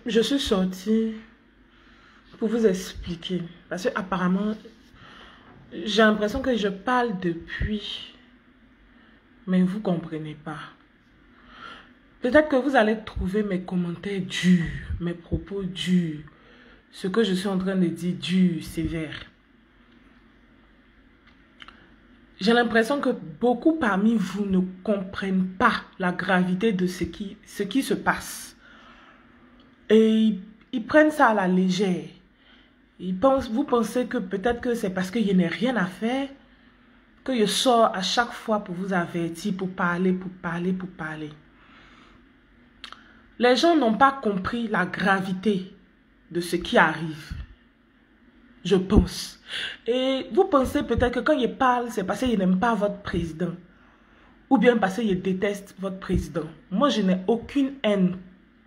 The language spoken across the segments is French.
Je suis sortie pour vous expliquer. Parce que apparemment, j'ai l'impression que je parle depuis, mais vous ne comprenez pas. Peut-être que vous allez trouver mes commentaires durs, mes propos durs, ce que je suis en train de dire dur, sévère. J'ai l'impression que beaucoup parmi vous ne comprennent pas la gravité de ce qui se passe. Et ils prennent ça à la légère. Vous pensez que peut-être que c'est parce que je n'ai rien à faire que je sors à chaque fois pour vous avertir, pour parler. Les gens n'ont pas compris la gravité de ce qui arrive. Je pense. Et vous pensez peut-être que quand je parle, c'est parce que je n'aime pas votre président. Ou bien parce que je déteste votre président. Moi, je n'ai aucune haine.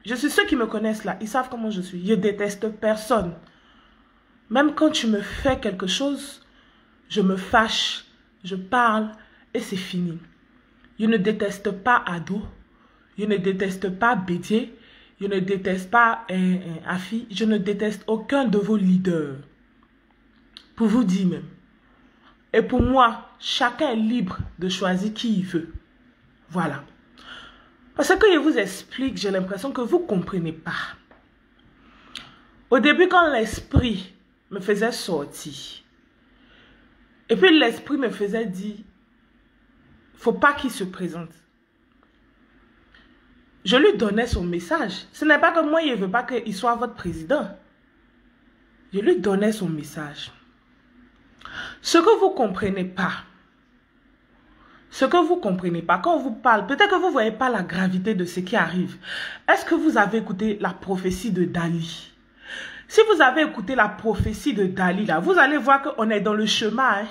Je suis ceux qui me connaissent là. Ils savent comment je suis. Je déteste personne. Même quand tu me fais quelque chose, je me fâche, je parle et c'est fini. Je ne déteste pas Ado. Je ne déteste pas Bédier. Je ne déteste pas Afi. Je ne déteste aucun de vos leaders. Pour vous dire même. Et pour moi, chacun est libre de choisir qui il veut. Voilà. Parce que je vous explique, j'ai l'impression que vous ne comprenez pas. Au début, quand l'esprit me faisait sortir, et puis l'esprit me faisait dire, il ne faut pas qu'il se présente. Je lui donnais son message. Ce n'est pas que moi, je ne veux pas qu'il soit votre président. Je lui donnais son message. Ce que vous ne comprenez pas, quand on vous parle, peut-être que vous ne voyez pas la gravité de ce qui arrive. Est-ce que vous avez écouté la prophétie de Dali? Si vous avez écouté la prophétie de Dali, là, vous allez voir qu'on est dans le chemin. Hein?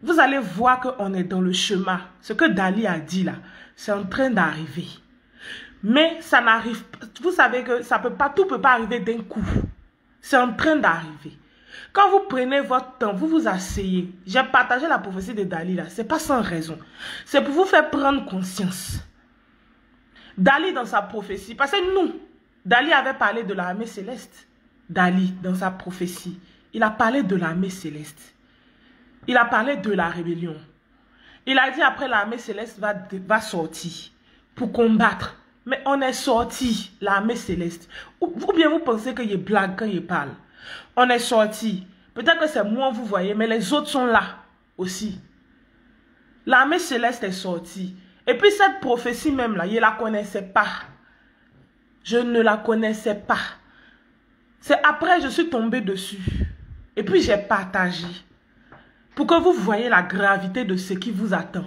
Vous allez voir qu'on est dans le chemin. Ce que Dali a dit là, c'est en train d'arriver. Mais ça n'arrive pas. Vous savez que tout ne peut pas arriver d'un coup. C'est en train d'arriver. Quand vous prenez votre temps, vous vous asseyez. J'ai partagé la prophétie de Dali là. Ce n'est pas sans raison. C'est pour vous faire prendre conscience. Dali dans sa prophétie, parce que nous, Dali avait parlé de l'armée céleste. Dali dans sa prophétie, il a parlé de l'armée céleste. Il a parlé de la rébellion. Il a dit après l'armée céleste va sortir pour combattre. Mais on est sorti, l'armée céleste. Ou bien vous pensez qu'il blague quand il parle. On est sorti. Peut-être que c'est moi, vous voyez, mais les autres sont là aussi. L'armée céleste est sortie. Et puis cette prophétie même là, je ne la connaissais pas. Je ne la connaissais pas. C'est après je suis tombée dessus. Et puis j'ai partagé. Pour que vous voyez la gravité de ce qui vous attend.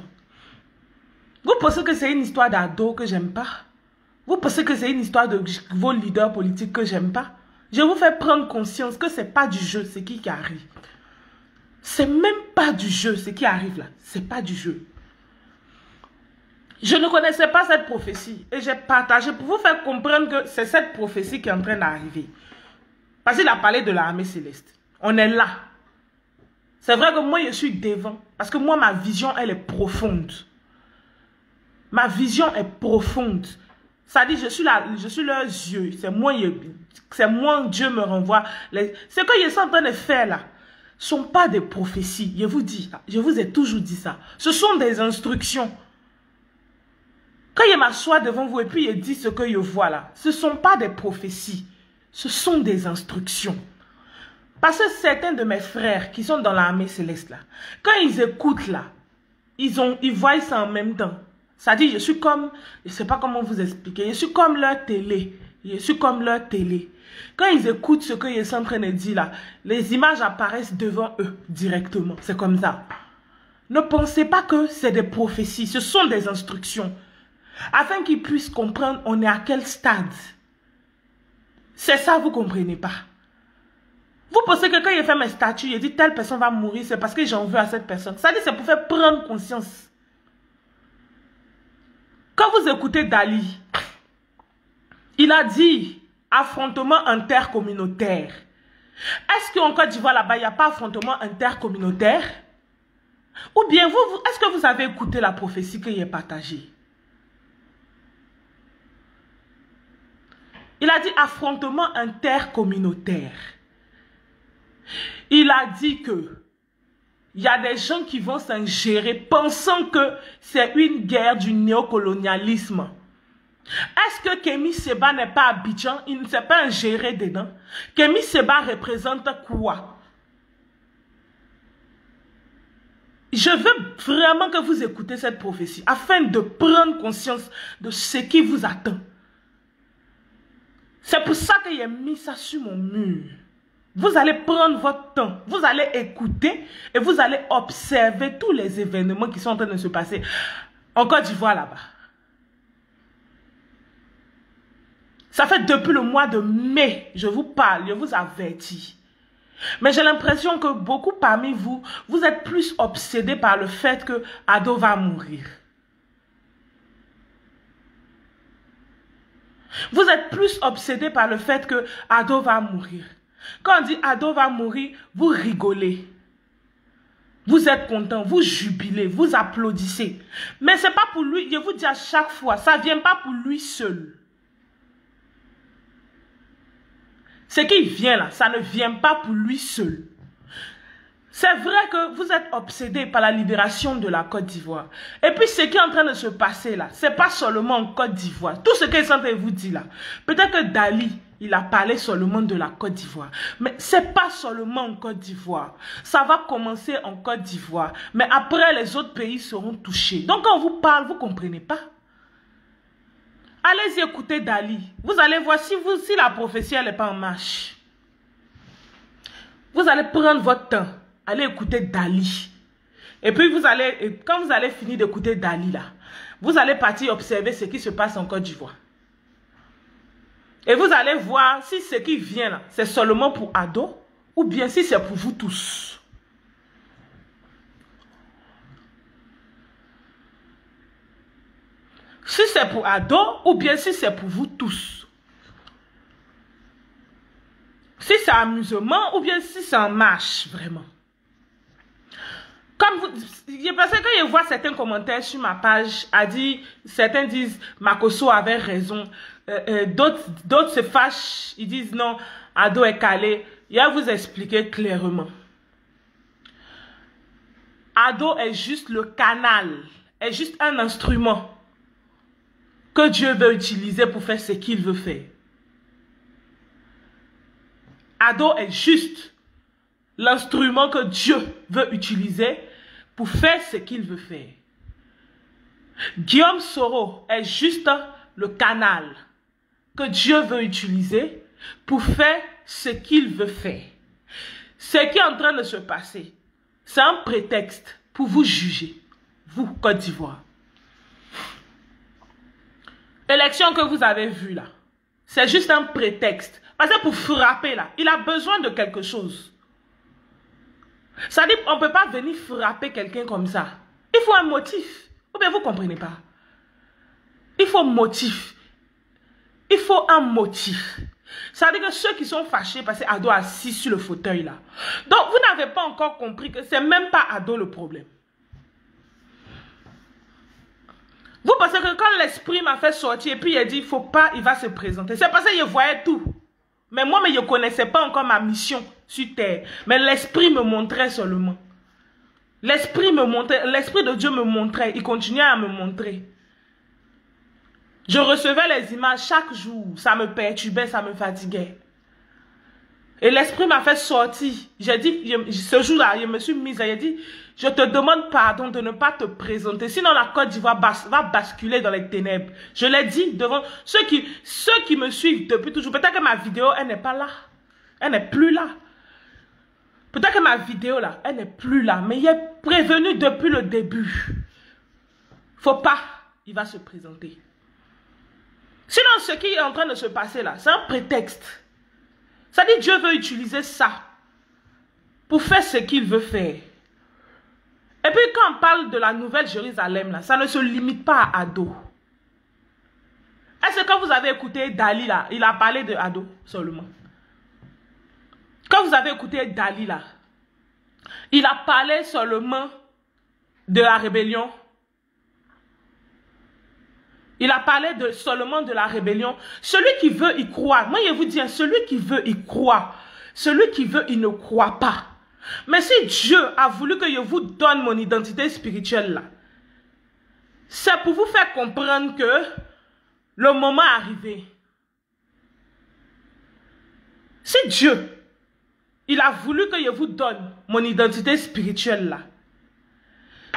Vous pensez que c'est une histoire d'ado que j'aime pas? Vous pensez que c'est une histoire de vos leaders politiques que j'aime pas? Je vous fais prendre conscience que c'est pas du jeu ce qui arrive. C'est même pas du jeu ce qui arrive là. C'est pas du jeu. Je ne connaissais pas cette prophétie. Et j'ai partagé pour vous faire comprendre que c'est cette prophétie qui est en train d'arriver. Parce qu'il a parlé de l'armée céleste. On est là. C'est vrai que moi je suis devant. Parce que moi ma vision elle est profonde. Ma vision est profonde. Ça dit, je suis leurs yeux. C'est moi, Dieu me renvoie. Ce que je suis en train de faire là, ce ne sont pas des prophéties. Je vous dis, je vous ai toujours dit ça. Ce sont des instructions. Quand je m'assois devant vous et puis je dis ce que je vois là, ce ne sont pas des prophéties. Ce sont des instructions. Parce que certains de mes frères qui sont dans l'armée céleste là, quand ils écoutent là, ils voient ça en même temps. Ça dit, je suis comme, je ne sais pas comment vous expliquer, je suis comme leur télé. Je suis comme leur télé. Quand ils écoutent ce que je suis en train de dire là, les images apparaissent devant eux directement. C'est comme ça. Ne pensez pas que c'est des prophéties, ce sont des instructions. Afin qu'ils puissent comprendre on est à quel stade. C'est ça, vous ne comprenez pas. Vous pensez que quand je fais mes statuts, je dis telle personne va mourir, c'est parce que j'en veux à cette personne. Ça dit, c'est pour faire prendre conscience. Quand vous écoutez Dali, il a dit affrontement intercommunautaire. Est-ce qu'en Côte d'Ivoire là-bas, il n'y a pas affrontement intercommunautaire? Ou bien, est-ce que vous avez écouté la prophétie qu'il a partagée? Il a dit affrontement intercommunautaire. Il a dit que il y a des gens qui vont s'ingérer pensant que c'est une guerre du néocolonialisme. Est-ce que Kémy Séba n'est pas Abidjan? Il ne s'est pas ingéré dedans. Kémy Séba représente quoi? Je veux vraiment que vous écoutez cette prophétie afin de prendre conscience de ce qui vous attend. C'est pour ça que j'ai mis ça sur mon mur. Vous allez prendre votre temps, vous allez écouter et vous allez observer tous les événements qui sont en train de se passer en Côte d'Ivoire là-bas. Ça fait depuis le mois de mai, je vous parle, je vous avertis. Mais j'ai l'impression que beaucoup parmi vous, vous êtes plus obsédés par le fait que Ado va mourir. Vous êtes plus obsédés par le fait que Ado va mourir. Quand on dit Ado va mourir, vous rigolez. Vous êtes content, vous jubilez, vous applaudissez. Mais ce n'est pas pour lui, je vous dis à chaque fois, ça ne vient pas pour lui seul. Ce qui vient là, ça ne vient pas pour lui seul. C'est vrai que vous êtes obsédés par la libération de la Côte d'Ivoire. Et puis ce qui est en train de se passer là, ce n'est pas seulement en Côte d'Ivoire. Tout ce qu'ils sont en train de vous dire là, peut-être que Dali, il a parlé seulement de la Côte d'Ivoire. Mais ce n'est pas seulement en Côte d'Ivoire. Ça va commencer en Côte d'Ivoire. Mais après, les autres pays seront touchés. Donc quand on vous parle, vous ne comprenez pas. Allez-y écouter Dali. Vous allez voir si la prophétie n'est pas en marche. Vous allez prendre votre temps. Allez écouter Dali. Et puis quand vous allez finir d'écouter Dali là, vous allez partir observer ce qui se passe en Côte d'Ivoire. Et vous allez voir si ce qui vient là, c'est seulement pour Ado ou bien si c'est pour vous tous. Si c'est pour Ado ou bien si c'est pour vous tous. Si c'est amusement ou bien si c'est en marche, vraiment. Comme parce que quand je vois certains commentaires sur ma page, certains disent Makosso avait raison, d'autres se fâchent, ils disent non, Ado est calé. Je vais vous expliquer clairement. Ado est juste le canal, est juste un instrument que Dieu veut utiliser pour faire ce qu'il veut faire. Ado est juste l'instrument que Dieu veut utiliser pour faire ce qu'il veut faire. Guillaume Soro est juste le canal que Dieu veut utiliser pour faire ce qu'il veut faire. Ce qui est en train de se passer, c'est un prétexte pour vous juger, vous, Côte d'Ivoire. L'élection que vous avez vue là, c'est juste un prétexte. Parce que pour frapper là, il a besoin de quelque chose. Ça dit qu'on ne peut pas venir frapper quelqu'un comme ça. Il faut un motif. Ou bien vous ne comprenez pas. Il faut un motif. Il faut un motif. Ça veut dire que ceux qui sont fâchés parce que Ado est assis sur le fauteuil là. Donc vous n'avez pas encore compris que ce n'est même pas Ado le problème. Vous pensez que quand l'esprit m'a fait sortir et puis il a dit il ne faut pas, il va se présenter. C'est parce que je voyais tout. Mais moi, je ne connaissais pas encore ma mission sur terre. Mais l'esprit me montrait seulement. L'esprit me montrait, l'esprit de Dieu me montrait. Il continuait à me montrer. Je recevais les images chaque jour. Ça me perturbait, ça me fatiguait. Et l'esprit m'a fait sortir. J'ai dit, ce jour-là, je me suis mise, j'ai dit, je te demande pardon de ne pas te présenter. Sinon, la Côte d'Ivoire va basculer dans les ténèbres. Je l'ai dit devant ceux qui me suivent depuis toujours. Peut-être que ma vidéo, elle n'est pas là. Elle n'est plus là. Peut-être que ma vidéo, là, elle n'est plus là. Mais il est prévenu depuis le début. Faut pas. Il va se présenter. Sinon, ce qui est en train de se passer là, c'est un prétexte. Ça dit Dieu veut utiliser ça pour faire ce qu'il veut faire. Et puis quand on parle de la nouvelle Jérusalem, là, ça ne se limite pas à Ado. Est-ce que quand vous avez écouté Dali, là, il a parlé de Ado seulement? Quand vous avez écouté Dali, là, il a parlé seulement de la rébellion. Il a parlé seulement de la rébellion. Celui qui veut y croire. Moi, je vous dis, celui qui veut y croire. Celui qui veut, il ne croit pas. Mais si Dieu a voulu que je vous donne mon identité spirituelle là, c'est pour vous faire comprendre que le moment est arrivé. Si Dieu, il a voulu que je vous donne mon identité spirituelle là,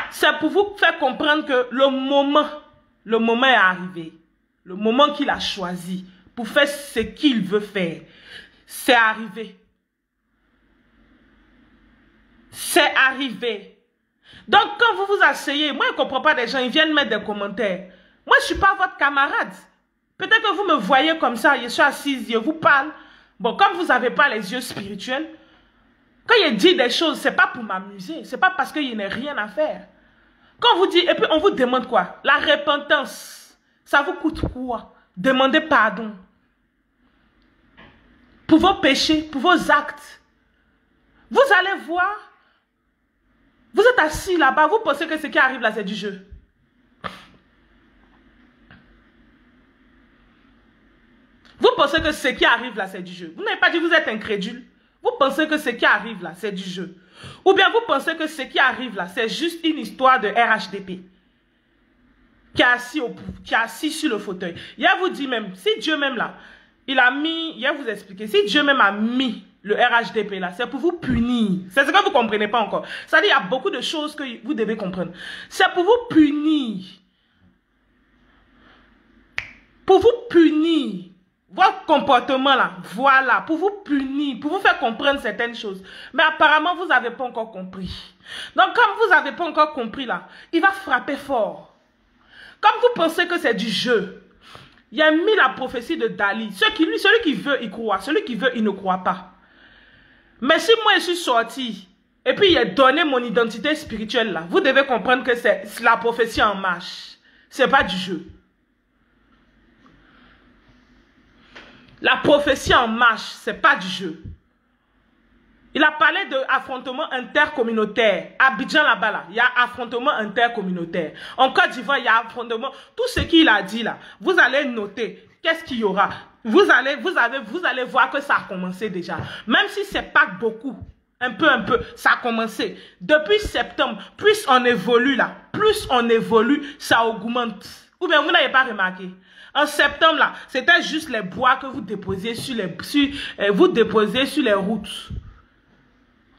c'est pour vous faire comprendre que le moment est arrivé. Le moment qu'il a choisi pour faire ce qu'il veut faire, c'est arrivé. C'est arrivé. Donc, quand vous vous asseyez, moi, je ne comprends pas des gens, ils viennent mettre des commentaires. Moi, je ne suis pas votre camarade. Peut-être que vous me voyez comme ça, je suis assise, je vous parle. Bon, comme vous n'avez pas les yeux spirituels, quand je dis des choses, ce n'est pas pour m'amuser. Ce n'est pas parce qu'il n'y a rien à faire. Quand vous dites, et puis on vous demande quoi? La repentance, ça vous coûte quoi? Demandez pardon. Pour vos péchés, pour vos actes. Vous allez voir. Vous êtes assis là-bas, vous pensez que ce qui arrive là, c'est du jeu. Vous pensez que ce qui arrive là, c'est du jeu. Vous n'avez pas dit que vous êtes incrédule. Vous pensez que ce qui arrive là, c'est du jeu. Ou bien vous pensez que ce qui arrive là, c'est juste une histoire de RHDP. Qui est assis sur le fauteuil. Il vous dit même, si Dieu même là, il a mis, il va vous expliquer, si Dieu même a mis le RHDP là, c'est pour vous punir. C'est ce que vous ne comprenez pas encore. C'est-à-dire, il y a beaucoup de choses que vous devez comprendre. C'est pour vous punir. Pour vous punir. Votre comportement là, voilà, pour vous punir, pour vous faire comprendre certaines choses. Mais apparemment, vous n'avez pas encore compris. Donc, comme vous n'avez pas encore compris là, il va frapper fort. Comme vous pensez que c'est du jeu, il a mis la prophétie de Dali. Celui qui veut, il croit. Celui qui veut, il ne croit pas. Mais si moi, je suis sorti, et puis il a donné mon identité spirituelle là, vous devez comprendre que c'est la prophétie en marche. Ce n'est pas du jeu. La prophétie en marche, ce n'est pas du jeu. Il a parlé d'affrontement intercommunautaire. À Abidjan là-bas, là, il y a affrontement intercommunautaire. En Côte d'Ivoire, il y a affrontement. Tout ce qu'il a dit là, vous allez noter. Qu'est-ce qu'il y aura? Vous allez voir que ça a commencé déjà. Même si ce n'est pas beaucoup, un peu, ça a commencé. Depuis septembre, plus on évolue là, ça augmente. Ou bien vous n'avez pas remarqué? En septembre là, c'était juste les bois que vous déposiez sur les routes.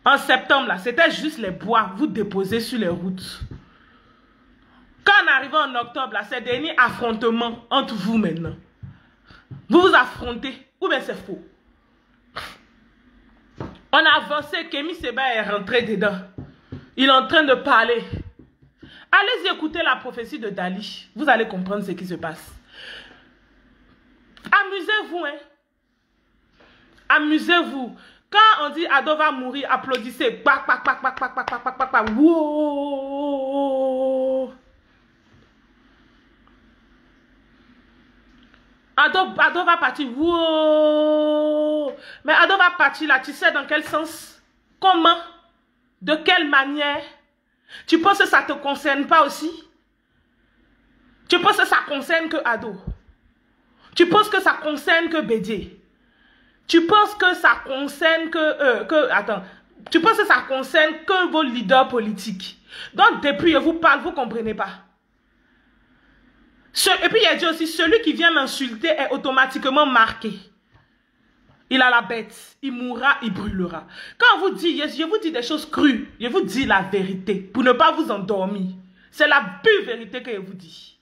En septembre, là, c'était juste les bois, vous déposez sur les routes. Quand on arrive en octobre, là, c'est le dernier affrontement entre vous maintenant. Vous vous affrontez, ou bien c'est faux. On a avancé, Kémy Séba est rentré dedans. Il est en train de parler. Allez-y écouter la prophétie de Dali. Vous allez comprendre ce qui se passe. Amusez-vous, hein. Amusez-vous. Quand on dit Ado va mourir, applaudissez. Wow. Ado va partir. Wow. Mais Ado va partir là, tu sais dans quel sens? Comment? De quelle manière? Tu penses que ça ne te concerne pas aussi? Tu penses que ça concerne que Ado? Tu penses que ça concerne que Bédié? Tu penses que ça concerne tu penses que ça concerne que vos leaders politiques? Donc, depuis, je vous parle, vous ne comprenez pas. Et puis, il a dit aussi, celui qui vient m'insulter est automatiquement marqué. Il a la bête, il mourra, il brûlera. Quand on vous dit, je vous dis des choses crues, je vous dis la vérité, pour ne pas vous endormir. C'est la pure vérité que je vous dis.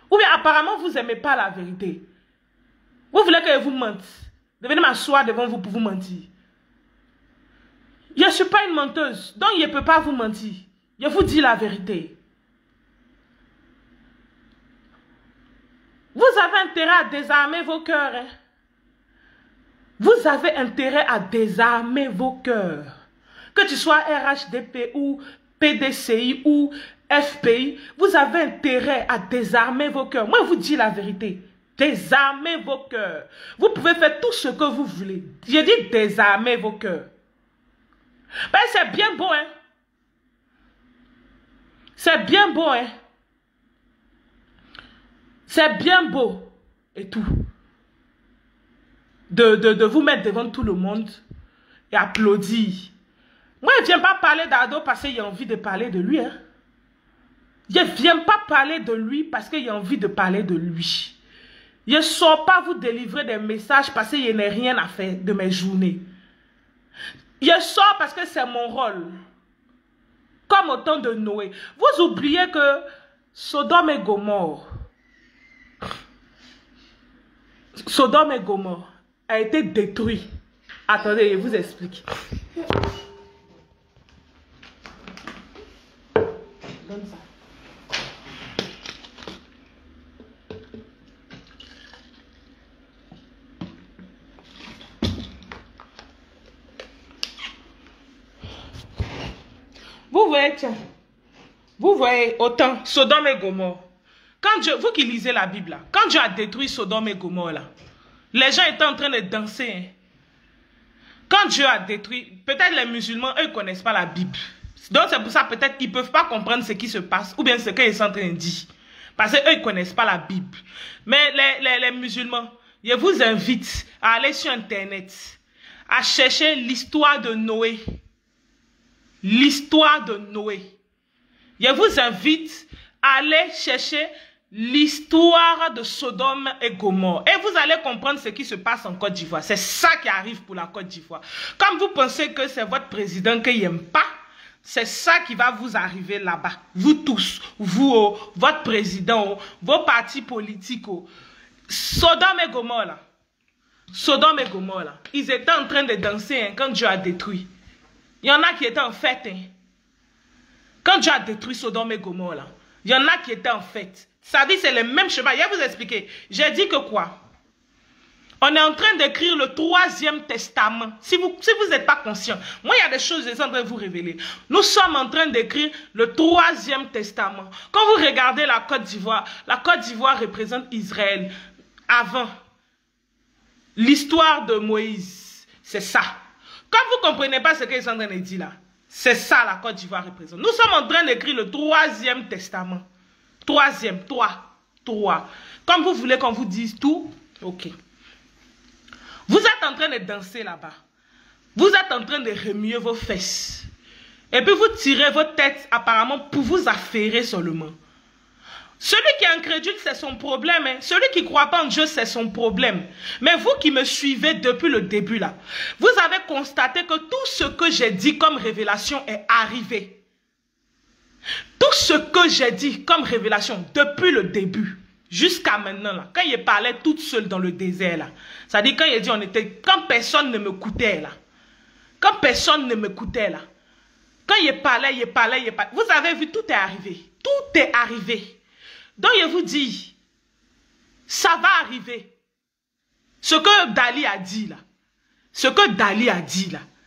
Ou bien, apparemment, vous n'aimez pas la vérité. Vous voulez que je vous mente. Venez m'asseoir devant vous pour vous mentir. Je ne suis pas une menteuse, donc je ne peux pas vous mentir. Je vous dis la vérité. Vous avez intérêt à désarmer vos cœurs. Hein? Vous avez intérêt à désarmer vos cœurs. Que tu sois RHDP ou PDCI ou FPI, vous avez intérêt à désarmer vos cœurs. Moi, je vous dis la vérité. Désarmez vos cœurs. Vous pouvez faire tout ce que vous voulez. J'ai dit désarmez vos cœurs. Ben, c'est bien beau, hein. C'est bien beau, hein. C'est bien beau et tout. De vous mettre devant tout le monde et applaudir. Moi, je ne viens pas parler d'Ado parce qu'il a envie de parler de lui. Hein. Je ne viens pas parler de lui parce qu'il a envie de parler de lui. Je ne sors pas vous délivrer des messages parce que je n'ai rien à faire de mes journées. Je sors parce que c'est mon rôle. Comme au temps de Noé. Vous oubliez que Sodome et Gomorrhe a été détruit. Attendez, je vous explique. Donne ça. Vous voyez, tiens. Vous voyez autant Sodome et Gomorrhe. Quand Dieu, vous qui lisez la Bible, là, quand Dieu a détruit Sodome et Gomorrhe, là, les gens étaient en train de danser. Hein. Quand Dieu a détruit, peut-être les musulmans, eux, ne connaissent pas la Bible. Donc c'est pour ça, peut-être, ils ne peuvent pas comprendre ce qui se passe, ou bien ce qu'ils sont en train de dire. Parce qu'eux, ils ne connaissent pas la Bible. Mais les musulmans, je vous invite à aller sur Internet, à chercher l'histoire de Noé. L'histoire de Noé. Je vous invite à aller chercher l'histoire de Sodome et Gomorrhe. Et vous allez comprendre ce qui se passe en Côte d'Ivoire. C'est ça qui arrive pour la Côte d'Ivoire. Comme vous pensez que c'est votre président qu'il n'aime pas, c'est ça qui va vous arriver là-bas. Vous tous, vous, votre président, vos partis politiques. Sodome et Gomorrhe, là. Sodome et Gomorrhe, là. Ils étaient en train de danser hein, quand Dieu a détruit. Il y en a qui étaient en fête. Hein. Quand Dieu a détruit Sodome et Gomorrhe, là, il y en a qui étaient en fête. Ça dit c'est le même chemin. Je vais vous expliquer. J'ai dit que quoi? On est en train d'écrire le 3e testament. Si vous n'êtes pas conscient. Moi, il y a des choses que je suis en train de vous révéler. Nous sommes en train d'écrire le 3e testament. Quand vous regardez la Côte d'Ivoire représente Israël. Avant, l'histoire de Moïse, c'est ça. Quand vous ne comprenez pas ce qu'ils sont en train de dire là, c'est ça la Côte d'Ivoire représente. Nous sommes en train d'écrire le 3e testament. 3e, 3. Comme vous voulez qu'on vous dise tout, ok. Vous êtes en train de danser là-bas. Vous êtes en train de remuer vos fesses. Et puis vous tirez votre tête apparemment pour vous affairer seulement. Celui qui est incrédule, c'est son problème. Hein. Celui qui ne croit pas en Dieu, c'est son problème. Mais vous qui me suivez depuis le début là, vous avez constaté que tout ce que j'ai dit comme révélation est arrivé. Tout ce que j'ai dit comme révélation depuis le début jusqu'à maintenant, là, quand il parlait toute seule dans le désert, là, c'est-à-dire quand il dit quand personne ne m'écoutait, là, quand personne ne m'écoutait, là, quand il parlait, vous avez vu, tout est arrivé. Tout est arrivé. Donc je vous dis, ça va arriver. Ce que Dali a dit là,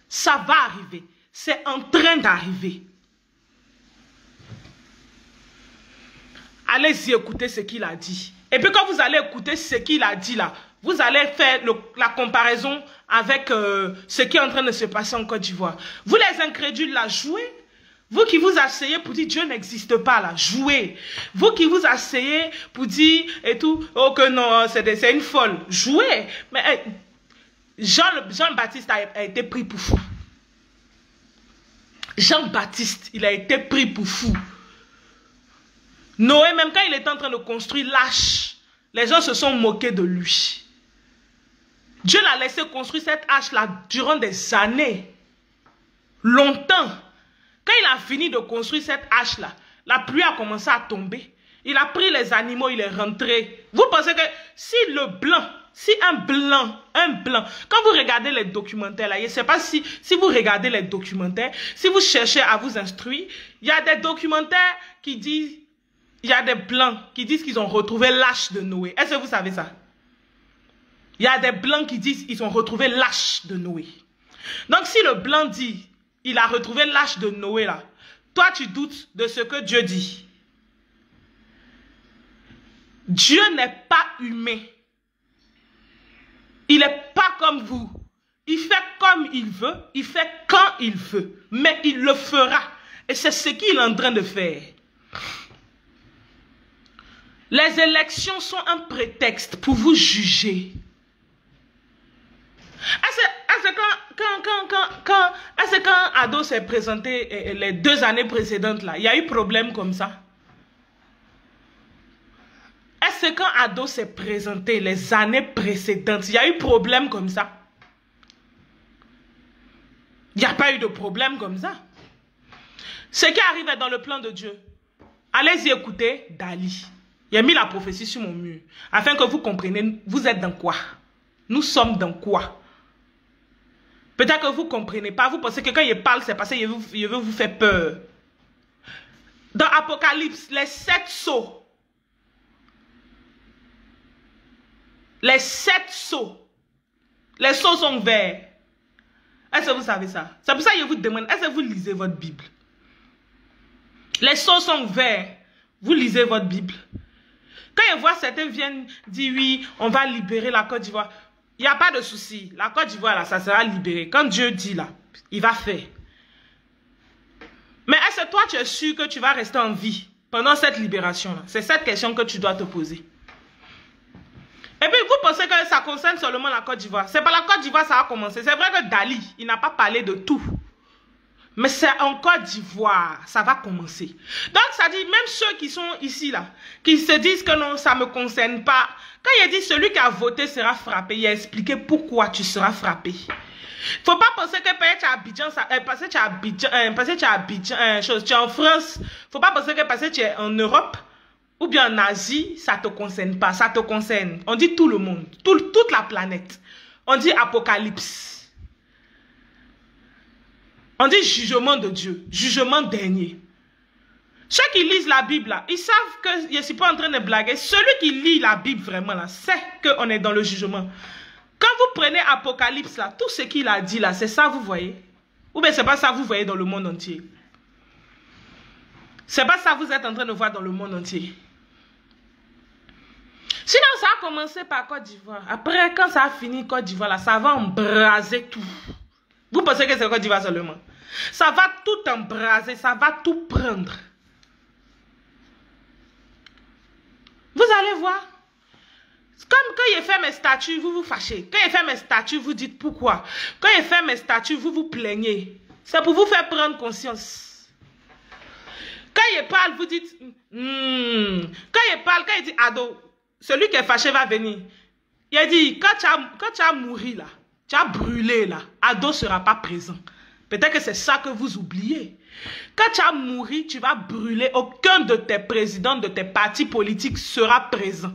ça va arriver. C'est en train d'arriver. Allez-y écouter ce qu'il a dit. Et puis quand vous allez écouter ce qu'il a dit là, vous allez faire la comparaison avec ce qui est en train de se passer en Côte d'Ivoire. Vous les incrédules là, jouez. Vous qui vous asseyez pour dire Dieu n'existe pas là, jouez. Vous qui vous asseyez pour dire et tout, oh que non, c'est une folle, jouez. Mais Jean-Baptiste a été pris pour fou. Jean-Baptiste, il a été pris pour fou. Noé, même quand il était en train de construire l'arche, les gens se sont moqués de lui. Dieu l'a laissé construire cette arche-là durant des années. Longtemps. Quand il a fini de construire cette arche-là, la pluie a commencé à tomber. Il a pris les animaux, il est rentré. Vous pensez que si un blanc, quand vous regardez les documentaires, là, je ne sais pas si vous regardez les documentaires, si vous cherchez à vous instruire, il y a des documentaires qui disent, il y a des blancs qui disent qu'ils ont retrouvé l'arche de Noé. Est-ce que vous savez ça? Il y a des blancs qui disent qu'ils ont retrouvé l'arche de Noé. Donc si le blanc dit, il a retrouvé l'arche de Noé là, toi tu doutes de ce que Dieu dit. Dieu n'est pas humain. Il n'est pas comme vous. Il fait comme il veut, il fait quand il veut. Mais il le fera. Et c'est ce qu'il est en train de faire. Les élections sont un prétexte pour vous juger. Est-ce que quand Ado s'est présenté les 2 années précédentes, là, il y a eu problème comme ça? Est-ce que quand Ado s'est présenté les années précédentes, il y a eu problème comme ça? Il n'y a pas eu de problème comme ça. Ce qui arrive dans le plan de Dieu. Allez-y écouter Dali. Il a mis la prophétie sur mon mur. Afin que vous compreniez, vous êtes dans quoi? Nous sommes dans quoi? Peut-être que vous ne comprenez pas. Vous pensez que quand il parle, c'est parce qu'il veut vous faire peur. Dans Apocalypse, les 7 sceaux. Les 7 sceaux. Les sceaux sont verts. Est-ce que vous savez ça? C'est pour ça que je vous demande, est-ce que vous lisez votre Bible? Les sceaux sont verts. Vous lisez votre Bible. Quand je vois certains viennent dire oui, on va libérer la Côte d'Ivoire. Il n'y a pas de souci. La Côte d'Ivoire, là, ça sera libéré. Quand Dieu dit là, il va faire. Mais est-ce que toi, tu es sûr que tu vas rester en vie pendant cette libération-là? C'est cette question que tu dois te poser. Et puis, vous pensez que ça concerne seulement la Côte d'Ivoire. C'est pas la Côte d'Ivoire, ça a commencé. C'est vrai que Dali, il n'a pas parlé de tout. Mais c'est en Côte d'Ivoire, ça va commencer. Donc, ça dit, même ceux qui sont ici, là, qui se disent que non, ça ne me concerne pas. Quand il a dit, celui qui a voté sera frappé, il a expliqué pourquoi tu seras frappé. Il ne faut pas penser que peut-être tu es à Abidjan, parce que tu es à Abidjan, tu es en France. Il ne faut pas penser que parce que tu es en Europe, ou bien en Asie, ça ne te concerne pas. Ça te concerne. On dit tout le monde, toute la planète. On dit apocalypse. On dit jugement de Dieu, jugement dernier. Ceux qui lisent la Bible, là, ils savent que je ne suis pas en train de blaguer. Celui qui lit la Bible vraiment, là, sait qu'on est dans le jugement. Quand vous prenez Apocalypse, là, tout ce qu'il a dit, là, c'est ça vous voyez? Ou bien c'est pas ça vous voyez dans le monde entier? C'est pas ça vous êtes en train de voir dans le monde entier. Sinon, ça a commencé par Côte d'Ivoire. Après, quand ça a fini Côte d'Ivoire, là, ça va embraser tout. Vous pensez que c'est Côte d'Ivoire seulement? Ça va tout embraser, ça va tout prendre. Vous allez voir. Comme quand il fait mes statuts, vous vous fâchez. Quand il fait mes statuts, vous dites pourquoi. Quand il fait mes statuts, vous vous plaignez. C'est pour vous faire prendre conscience. Quand il parle, vous dites... Quand il parle, quand il dit Ado, celui qui est fâché va venir. Il a dit, quand tu as mouru là, tu as brûlé là, Ado ne sera pas présent. Peut-être que c'est ça que vous oubliez. Quand tu as mouru, tu vas brûler. Aucun de tes présidents, de tes partis politiques sera présent.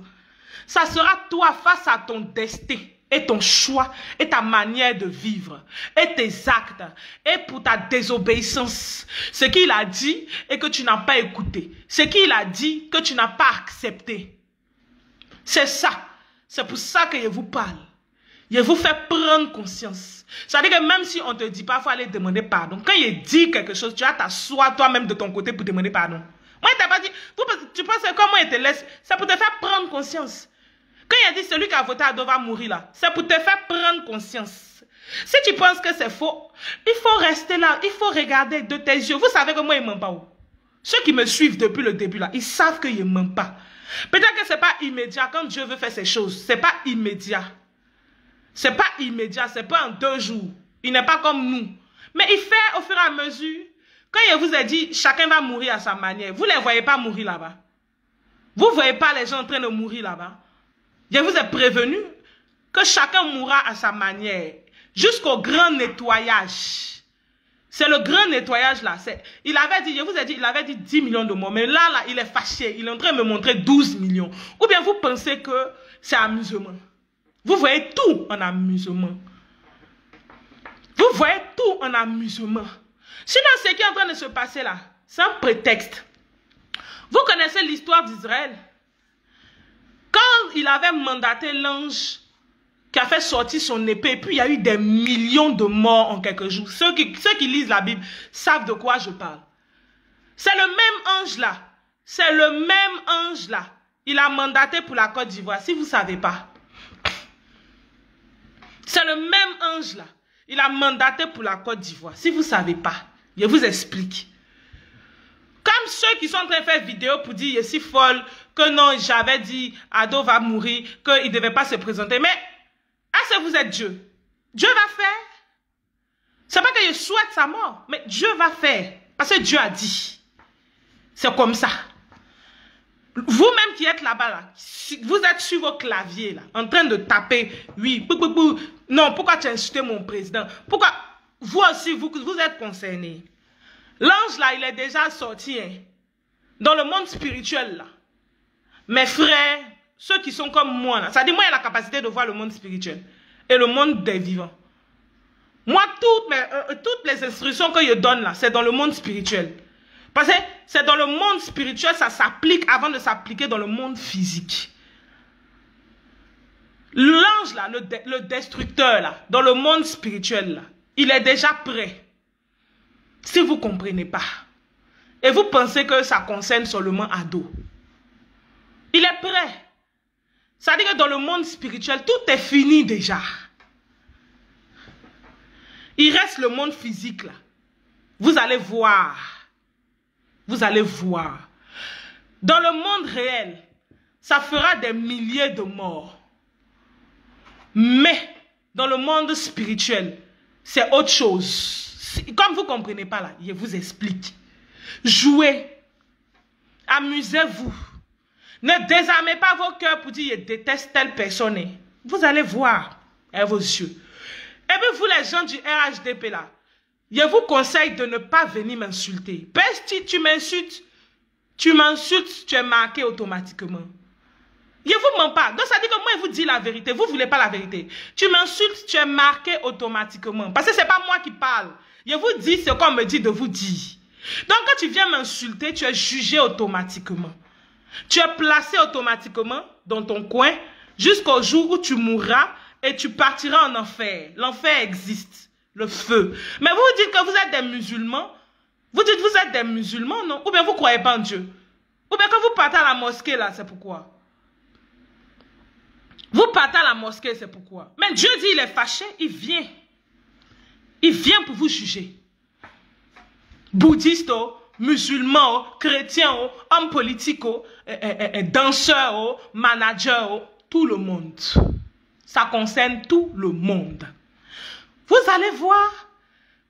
Ça sera toi face à ton destin et ton choix et ta manière de vivre et tes actes et pour ta désobéissance. Ce qu'il a dit et que tu n'as pas écouté. Ce qu'il a dit que tu n'as pas accepté. C'est ça. C'est pour ça que je vous parle. Je vous fais prendre conscience. C'est-à-dire que même si on ne te dit pas, il faut aller demander pardon. Quand il dit quelque chose, tu vas t'asseoir toi-même de ton côté pour demander pardon. Moi, il t'a pas dit, tu penses que comment il te laisse? C'est pour te faire prendre conscience. Quand il a dit celui qui a voté Ado va mourir là, c'est pour te faire prendre conscience. Si tu penses que c'est faux, il faut rester là, il faut regarder de tes yeux. Vous savez que moi, il ne ment pas. Ceux qui me suivent depuis le début là, ils savent qu'il ne ment pas. Peut-être que ce n'est pas immédiat. Quand Dieu veut faire ces choses, ce n'est pas immédiat. C'est pas immédiat, c'est pas en 2 jours. Il n'est pas comme nous. Mais il fait au fur et à mesure. Quand il vous a dit, chacun va mourir à sa manière. Vous ne les voyez pas mourir là-bas. Vous ne voyez pas les gens en train de mourir là-bas. Je vous ai prévenu que chacun mourra à sa manière. Jusqu'au grand nettoyage. C'est le grand nettoyage là. Il avait dit, je vous ai dit, il avait dit 10 millions de morts. Mais là, il est fâché. Il est en train de me montrer 12 millions. Ou bien vous pensez que c'est amusement. Vous voyez tout en amusement. Vous voyez tout en amusement. Sinon, ce qui est en train de se passer là, c'est un prétexte. Vous connaissez l'histoire d'Israël. Quand il avait mandaté l'ange qui a fait sortir son épée, puis il y a eu des millions de morts en quelques jours. Ceux qui lisent la Bible savent de quoi je parle. C'est le même ange là. C'est le même ange là. Il a mandaté pour la Côte d'Ivoire, si vous ne savez pas. C'est le même ange là. Il a mandaté pour la Côte d'Ivoire. Si vous ne savez pas, je vous explique. Comme ceux qui sont en train de faire vidéo pour dire je suis folle, que non, j'avais dit, Ado va mourir, qu'il ne devait pas se présenter. Mais, est-ce que vous êtes Dieu? Dieu va faire. C'est pas que je souhaite sa mort, mais Dieu va faire. Parce que Dieu a dit. C'est comme ça. Vous-même qui êtes là-bas, là, vous êtes sur vos claviers, là, en train de taper, oui, non, pourquoi tu as insulté mon président? Pourquoi? Vous aussi, vous êtes concernés. L'ange, là, il est déjà sorti, hein, dans le monde spirituel, là. Mes frères, ceux qui sont comme moi, là, ça dit, moi, j'ai la capacité de voir le monde spirituel et le monde des vivants. Moi, toutes les instructions que je donne, là, c'est dans le monde spirituel. Parce que c'est dans le monde spirituel, ça s'applique avant de s'appliquer dans le monde physique. L'ange, là, le destructeur, là, dans le monde spirituel, là, il est déjà prêt. Si vous ne comprenez pas. Et vous pensez que ça concerne seulement Ado. Il est prêt. Ça veut dire que dans le monde spirituel, tout est fini déjà. Il reste le monde physique, là. Vous allez voir. Vous allez voir. Dans le monde réel, ça fera des milliers de morts. Mais, dans le monde spirituel, c'est autre chose. Comme vous ne comprenez pas là, je vous explique. Jouez. Amusez-vous. Ne désarmez pas vos cœurs pour dire je déteste telle personne. Vous allez voir avec vos yeux. Et puis vous les gens du RHDP là, je vous conseille de ne pas venir m'insulter. Parce que si tu m'insultes, tu es marqué automatiquement. Je ne vous mens pas. Donc ça dit que moi je vous dis la vérité. Vous ne voulez pas la vérité. Tu m'insultes, tu es marqué automatiquement. Parce que ce n'est pas moi qui parle. Je vous dis ce qu'on me dit de vous dire. Donc quand tu viens m'insulter, tu es jugé automatiquement. Tu es placé automatiquement dans ton coin jusqu'au jour où tu mourras et tu partiras en enfer. L'enfer existe. Le feu. Mais vous vous dites que vous êtes des musulmans. Vous dites que vous êtes des musulmans, non? Ou bien vous ne croyez pas en Dieu? Ou bien quand vous partez à la mosquée là, c'est pourquoi? Vous partez à la mosquée, c'est pourquoi? Mais Dieu dit il est fâché, il vient. Il vient pour vous juger. Bouddhistes, musulmans, chrétiens, hommes politiques, danseurs, managers, tout le monde. Ça concerne tout le monde. Vous allez voir.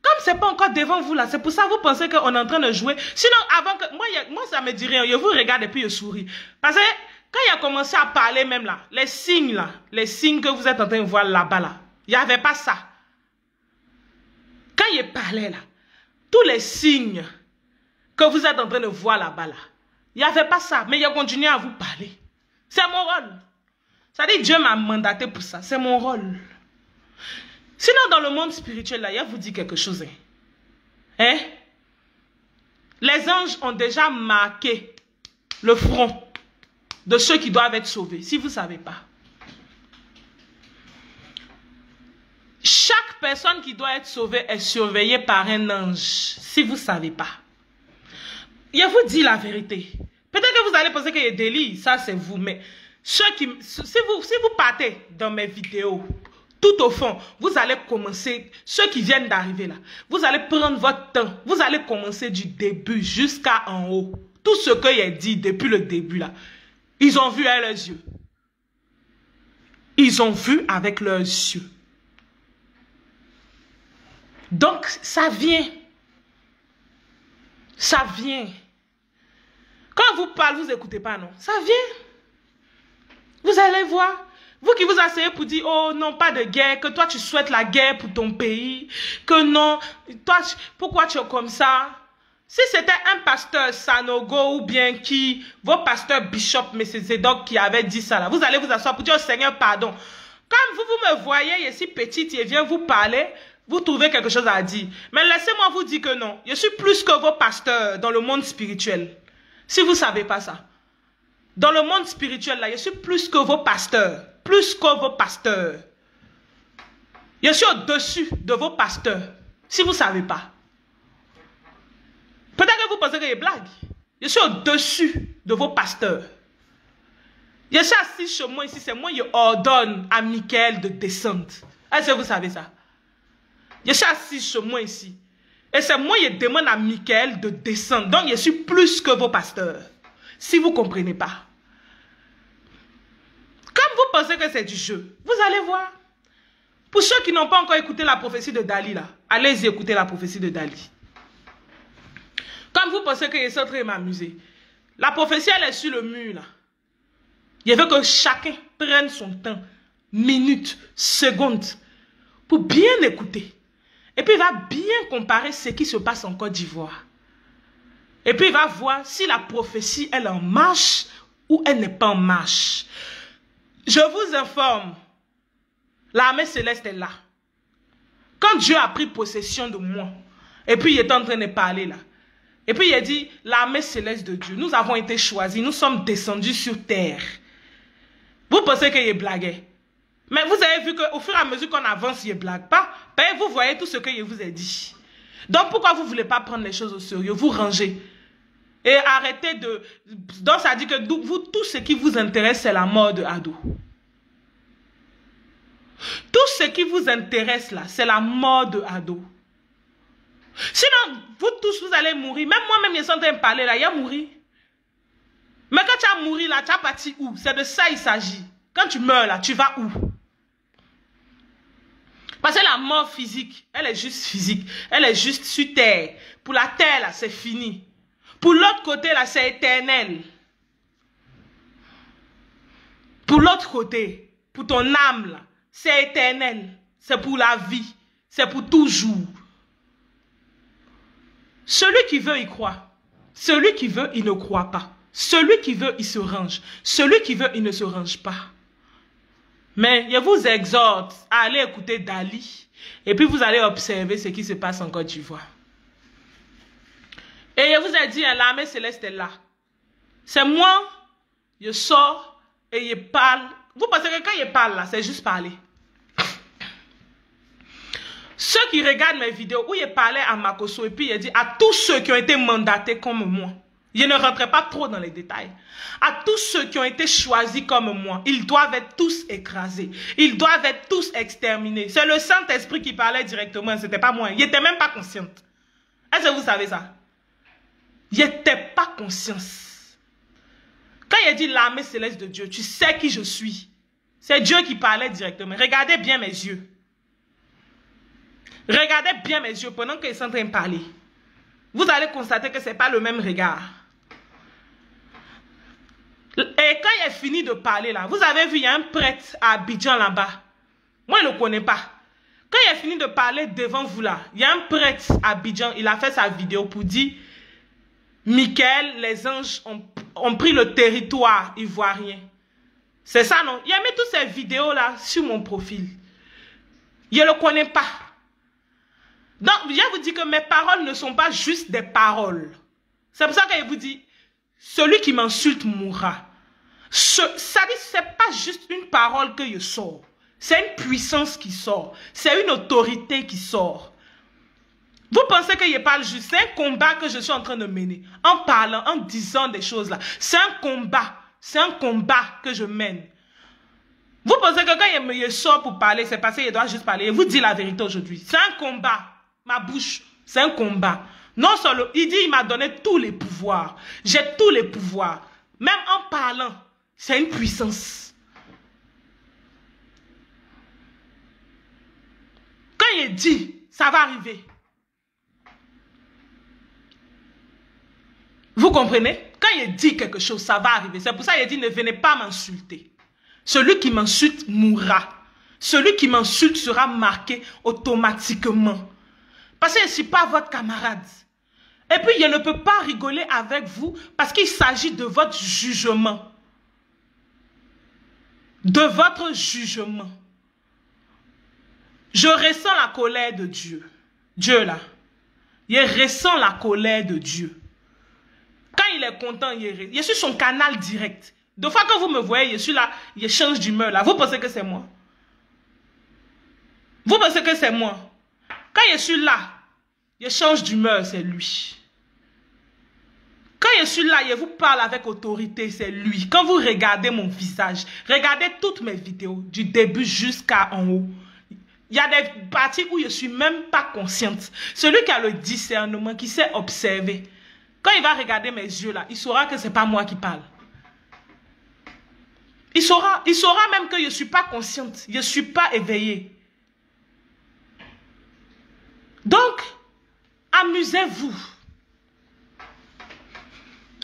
Comme ce n'est pas encore devant vous là, c'est pour ça que vous pensez qu'on est en train de jouer. Sinon, avant que... Moi ça me dit rien. Je vous regarde et puis je souris. Parce que quand il a commencé à parler même là, les signes que vous êtes en train de voir là-bas là, il n'y avait pas ça. Quand il parlait là, tous les signes que vous êtes en train de voir là-bas là, il n'y avait pas ça. Mais il a continué à vous parler. C'est mon rôle. Ça dit Dieu m'a mandaté pour ça. C'est mon rôle. Sinon, dans le monde spirituel, là, je vous dis quelque chose. Hein? Les anges ont déjà marqué le front de ceux qui doivent être sauvés, si vous ne savez pas. Chaque personne qui doit être sauvée est surveillée par un ange, si vous ne savez pas. Je vous dis la vérité. Peut-être que vous allez penser qu'il y a des délits, ça c'est vous, mais si vous partez dans mes vidéos, tout au fond, vous allez commencer, ceux qui viennent d'arriver là, vous allez prendre votre temps, vous allez commencer du début jusqu'à en haut. Tout ce que j'ai dit depuis le début là, ils ont vu avec leurs yeux. Ils ont vu avec leurs yeux. Donc, ça vient. Ça vient. Quand vous parlez, vous n'écoutez pas, non? Ça vient. Vous allez voir. Vous qui vous asseyez pour dire, oh non, pas de guerre, que toi tu souhaites la guerre pour ton pays, que non, toi, pourquoi tu es comme ça? Si c'était un pasteur Sanogo ou bien qui, vos pasteurs Bishop Messézédok qui avait dit ça là, vous allez vous asseoir pour dire, oh Seigneur, pardon. Comme vous me voyez ici petite et vient vous parler, vous trouvez quelque chose à dire. Mais laissez-moi vous dire que non, je suis plus que vos pasteurs dans le monde spirituel. Si vous ne savez pas ça. Dans le monde spirituel là, je suis plus que vos pasteurs. Plus que vos pasteurs. Je suis au-dessus de vos pasteurs. Si vous ne savez pas. Peut-être que vous pensez que c'est blague. Je suis au-dessus de vos pasteurs. Je suis assis chez moi ici. C'est moi qui ordonne à Michael de descendre. Est-ce que vous savez ça? Je suis assis chez moi ici. Et c'est moi qui demande à Michael de descendre. Donc je suis plus que vos pasteurs. Si vous ne comprenez pas. pensez que c'est du jeu. Vous allez voir. Pour ceux qui n'ont pas encore écouté la prophétie de Dali, là, allez-y écouter la prophétie de Dali. Comme vous pensez que je suis en train de m'amuser, la prophétie, elle est sur le mur, là. Il veut que chacun prenne son temps, minutes, secondes, pour bien écouter. Et puis, il va bien comparer ce qui se passe en Côte d'Ivoire. Et puis, il va voir si la prophétie, elle est en marche ou elle n'est pas en marche. Je vous informe, l'armée céleste est là. Quand Dieu a pris possession de moi, et puis il est en train de parler là, et puis il a dit, l'armée céleste de Dieu, nous avons été choisis, nous sommes descendus sur terre. Vous pensez qu'il blaguait? Mais vous avez vu qu'au fur et à mesure qu'on avance, il ne blague pas. Ben, vous voyez tout ce que je vous ai dit. Donc pourquoi vous ne voulez pas prendre les choses au sérieux? Vous rangez. Et arrêtez de... Donc ça dit que vous, tout ce qui vous intéresse, c'est la mort de Ado. Tout ce qui vous intéresse là, c'est la mort de Ado. Sinon, vous tous, vous allez mourir. Même moi-même, je suis en train de parler là, il a mouru. Mais quand tu as mouru là, tu as parti où? C'est de ça il s'agit. Quand tu meurs là, tu vas où? Parce que la mort physique, elle est juste physique. Elle est juste sur terre. Pour la terre là, c'est fini. Pour l'autre côté là, c'est éternel. Pour l'autre côté, pour ton âme là, c'est éternel. C'est pour la vie. C'est pour toujours. Celui qui veut, il croit. Celui qui veut, il ne croit pas. Celui qui veut, il se range. Celui qui veut, il ne se range pas. Mais je vous exhorte à aller écouter Dali. Et puis vous allez observer ce qui se passe en Côte d'Ivoire. Et je vous ai dit, l'armée céleste est là. C'est moi, je sors et je parle. Vous pensez que quand je parle là, c'est juste parler. Ceux qui regardent mes vidéos où je parlais à Makosso et puis je dis à tous ceux qui ont été mandatés comme moi, je ne rentrerai pas trop dans les détails, à tous ceux qui ont été choisis comme moi, ils doivent être tous écrasés, ils doivent être tous exterminés. C'est le Saint-Esprit qui parlait directement, ce n'était pas moi, je n'étais même pas consciente. Est-ce que vous savez ça? Je n'étais pas consciente. Quand il dit l'armée céleste de Dieu, tu sais qui je suis. C'est Dieu qui parlait directement. Regardez bien mes yeux. Regardez bien mes yeux pendant qu'ils sont en train de parler. Vous allez constater que ce n'est pas le même regard. Et quand il a fini de parler là, vous avez vu, il y a un prêtre à Abidjan là-bas. Moi, je ne le connais pas. Quand il a fini de parler devant vous là, il y a un prêtre à Abidjan, il a fait sa vidéo pour dire, Michael, les anges ont pris le territoire ivoirien. C'est ça, non? Il a mis toutes ces vidéos là sur mon profil. Je ne le connais pas. Donc, je vous dis que mes paroles ne sont pas juste des paroles. C'est pour ça que je vous dis, celui qui m'insulte mourra. Ça dit, ce n'est pas juste une parole que je sors. C'est une puissance qui sort. C'est une autorité qui sort. Vous pensez que je parle juste? C'est un combat que je suis en train de mener. En parlant, en disant des choses là. C'est un combat. C'est un combat que je mène. Vous pensez que quand je sors pour parler, c'est parce que je dois juste parler. Je vous dis la vérité aujourd'hui. C'est un combat. Ma bouche, c'est un combat. Non seulement, il dit, il m'a donné tous les pouvoirs. J'ai tous les pouvoirs. Même en parlant, c'est une puissance. Quand il dit, ça va arriver. Vous comprenez? Quand il dit quelque chose, ça va arriver. C'est pour ça qu'il dit, ne venez pas m'insulter. Celui qui m'insulte mourra. Celui qui m'insulte sera marqué automatiquement. Parce que je ne suis pas votre camarade. Et puis, je ne peux pas rigoler avec vous parce qu'il s'agit de votre jugement. De votre jugement. Je ressens la colère de Dieu. Dieu là. Je ressens la colère de Dieu. Quand il est content, je suis son canal direct. Deux fois que vous me voyez, je suis là, je change d'humeur là. Vous pensez que c'est moi? Vous pensez que c'est moi? Quand je suis là, je change d'humeur, c'est lui. Quand je suis là, je vous parle avec autorité, c'est lui. Quand vous regardez mon visage, regardez toutes mes vidéos, du début jusqu'à en haut. Il y a des parties où je ne suis même pas consciente. Celui qui a le discernement, qui sait observer, quand il va regarder mes yeux là, il saura que ce n'est pas moi qui parle. Il saura même que je ne suis pas consciente. Je ne suis pas éveillée. Donc, amusez-vous.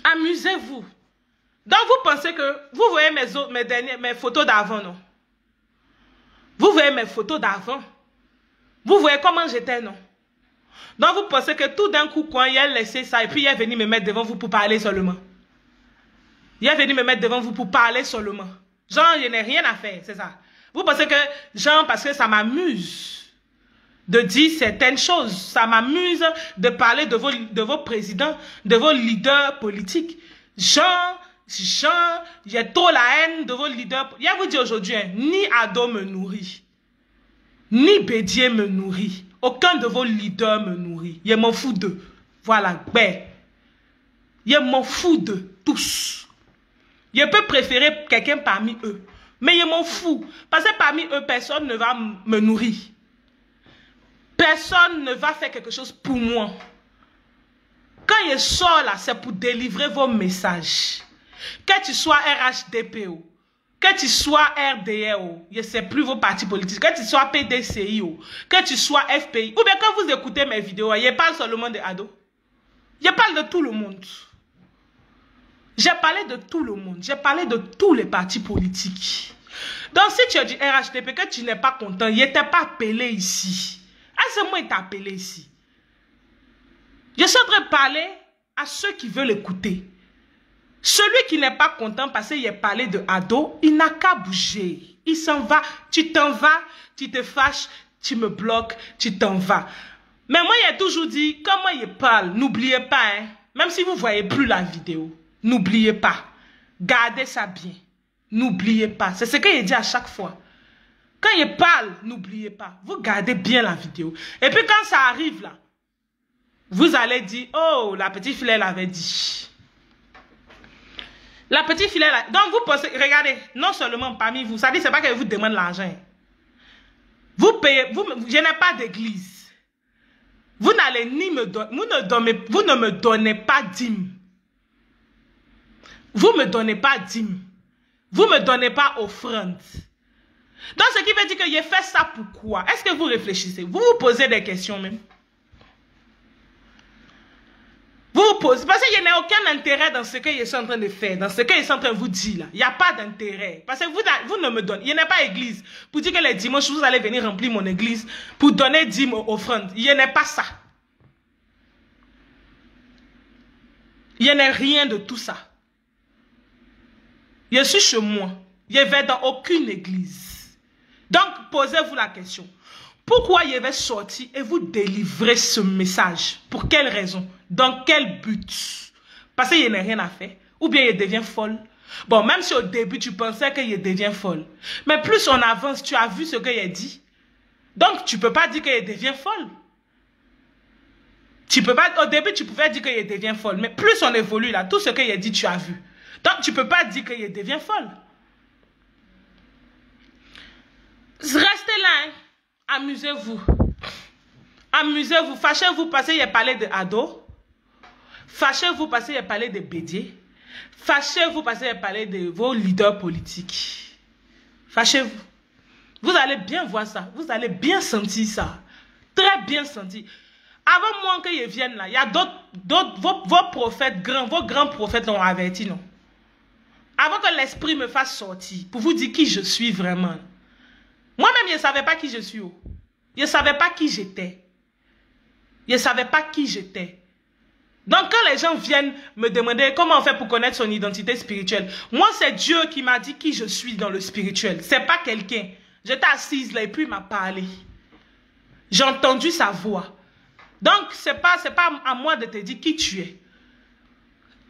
Amusez-vous. Donc, vous pensez que... Vous voyez mes photos d'avant, non? Vous voyez mes photos d'avant? Vous voyez comment j'étais, non? Donc, vous pensez que tout d'un coup, quand il a laissé ça, et puis il est venu me mettre devant vous pour parler seulement. Il est venu me mettre devant vous pour parler seulement. Genre, je n'ai rien à faire, c'est ça. Vous pensez que, genre, parce que ça m'amuse de dire certaines choses. Ça m'amuse de parler de vos présidents, de vos leaders politiques. Genre, j'ai trop la haine de vos leaders. Je vais vous dire aujourd'hui, hein, ni Ado me nourrit, ni Bédier me nourrit. Aucun de vos leaders me nourrit. Je m'en fous d'eux. Voilà, ben. Je m'en fous de tous. Je peux préférer quelqu'un parmi eux. Mais je m'en fous. Parce que parmi eux, personne ne va me nourrir. Personne ne va faire quelque chose pour moi. Quand je sors là, c'est pour délivrer vos messages. Que tu sois RHDP, que tu sois RDR, je ne sais plus vos partis politiques, que tu sois PDCI, que tu sois FPI, ou bien quand vous écoutez mes vidéos, je parle seulement de Ado. Je parle de tout le monde. J'ai parlé de tout le monde. J'ai parlé de tous les partis politiques. Donc, si tu as du RHDP, que tu n'es pas content, il n'était pas appelé ici. À ce moment, il t'a appelé ici. Je suis en train de parler à ceux qui veulent écouter. Celui qui n'est pas content parce qu'il a parlé de Ado, il n'a qu'à bouger. Il s'en va. Tu t'en vas, tu te fâches, tu me bloques, tu t'en vas. Mais moi, il a toujours dit, quand moi, il parle, n'oubliez pas, hein, même si vous ne voyez plus la vidéo, n'oubliez pas. Gardez ça bien. N'oubliez pas. C'est ce qu'il dit à chaque fois. Quand il parle, n'oubliez pas. Vous gardez bien la vidéo. Et puis quand ça arrive là, vous allez dire, oh, la petite fille, elle avait dit. La petite fille, là. Donc vous pensez, regardez, non seulement parmi vous, ça dit, c'est pas que vous demande l'argent. Vous payez, je n'ai pas d'église. Vous n'allez ni me donner, vous ne me donnez pas dîme. Vous ne me donnez pas dîme. Vous ne me donnez pas offrande. Donc, ce qui veut dire que j'ai fait ça pourquoi? Est-ce que vous réfléchissez? Vous vous posez des questions même. Vous vous posez. Parce qu'il n'y a aucun intérêt dans ce que je suis en train de faire, dans ce que je suis en train de vous dire là. Il n'y a pas d'intérêt. Parce que vous ne me donnez. Il n'y a pas d'église. Pour dire que les dimanches, vous allez venir remplir mon église pour donner dîme aux offrandes. Il n'y a pas ça. Il n'y a rien de tout ça. Je suis chez moi. Je vais dans aucune église. Donc, posez-vous la question. Pourquoi je vais sortir et vous délivrer ce message? Pour quelle raison? Dans quel but? Parce qu'il n'y a rien à faire. Ou bien il devient folle. Bon, même si au début tu pensais qu'il devient folle. Mais plus on avance, tu as vu ce qu'il dit. Donc, tu ne peux pas dire qu'il devient folle. Tu peux pas, au début, tu pouvais dire qu'il devient folle. Mais plus on évolue là, tout ce qu'il dit, tu as vu. Donc, tu ne peux pas dire qu'il devient folle. Restez là, hein. Amusez-vous. Amusez-vous. Fâchez-vous parce qu'il a parlé de Ado. Fâchez-vous parce qu'il a parlé de Bédier. Fâchez-vous parce qu'il a parlé de vos leaders politiques. Fâchez-vous. Vous allez bien voir ça. Vous allez bien sentir ça. Très bien sentir. Avant moi qu'ils viennent là, il y a d'autres, vos prophètes grands, vos grands prophètes l'ont averti, non? Avant que l'esprit me fasse sortir, pour vous dire qui je suis vraiment. Moi-même, je ne savais pas qui je suis. Je ne savais pas qui j'étais. Je ne savais pas qui j'étais. Donc, quand les gens viennent me demander comment on fait pour connaître son identité spirituelle, moi, c'est Dieu qui m'a dit qui je suis dans le spirituel. Ce n'est pas quelqu'un. J'étais assise là et puis il m'a parlé. J'ai entendu sa voix. Donc, ce n'est pas à moi de te dire qui tu es.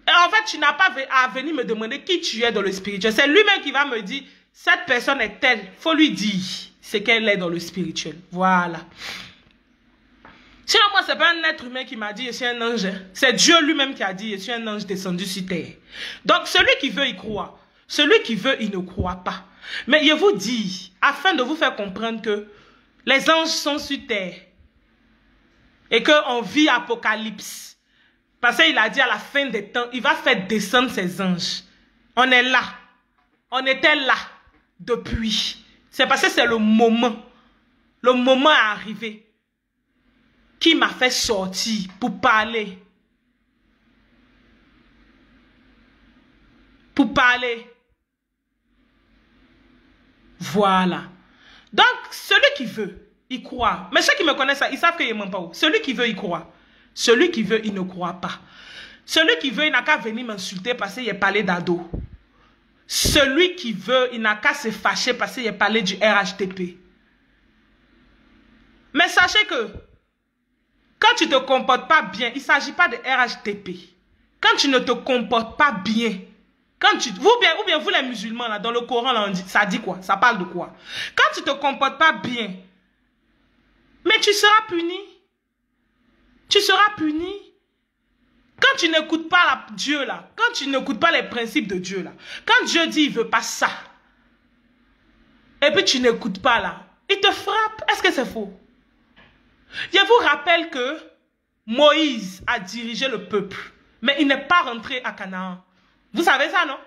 Et en fait, tu n'as pas à venir me demander qui tu es dans le spirituel. C'est lui-même qui va me dire, cette personne est telle. Il faut lui dire ce qu'elle est dans le spirituel. Voilà. Sinon, moi, ce n'est pas un être humain qui m'a dit, je suis un ange. C'est Dieu lui-même qui a dit, je suis un ange descendu sur terre. Donc, celui qui veut, il croit. Celui qui veut, il ne croit pas. Mais je vous dis, afin de vous faire comprendre que les anges sont sur terre et qu'on vit Apocalypse. Parce qu'il a dit à la fin des temps, il va faire descendre ses anges. On est là. On était là depuis. C'est parce que c'est le moment. Le moment est arrivé qui m'a fait sortir pour parler. Pour parler. Voilà. Donc, celui qui veut, il croit. Mais ceux qui me connaissent, ils savent qu'il ne ment pas. Celui qui veut, il croit. Celui qui veut, il ne croit pas. Celui qui veut, il n'a qu'à venir m'insulter parce qu'il a parlé d'ado. Celui qui veut, il n'a qu'à se fâcher parce qu'il a parlé du RHDP. Mais sachez que, quand tu ne te comportes pas bien, il ne s'agit pas de RHDP. Quand tu ne te comportes pas bien, quand tu, ou bien vous les musulmans, là, dans le Coran, là, ça dit quoi? Ça parle de quoi? Quand tu ne te comportes pas bien, mais tu seras puni. Tu seras puni. Quand tu n'écoutes pas Dieu, là, quand tu n'écoutes pas les principes de Dieu, là, quand Dieu dit il ne veut pas ça, et puis tu n'écoutes pas, là, il te frappe. Est-ce que c'est faux? Je vous rappelle que Moïse a dirigé le peuple, mais il n'est pas rentré à Canaan. Vous savez ça, non?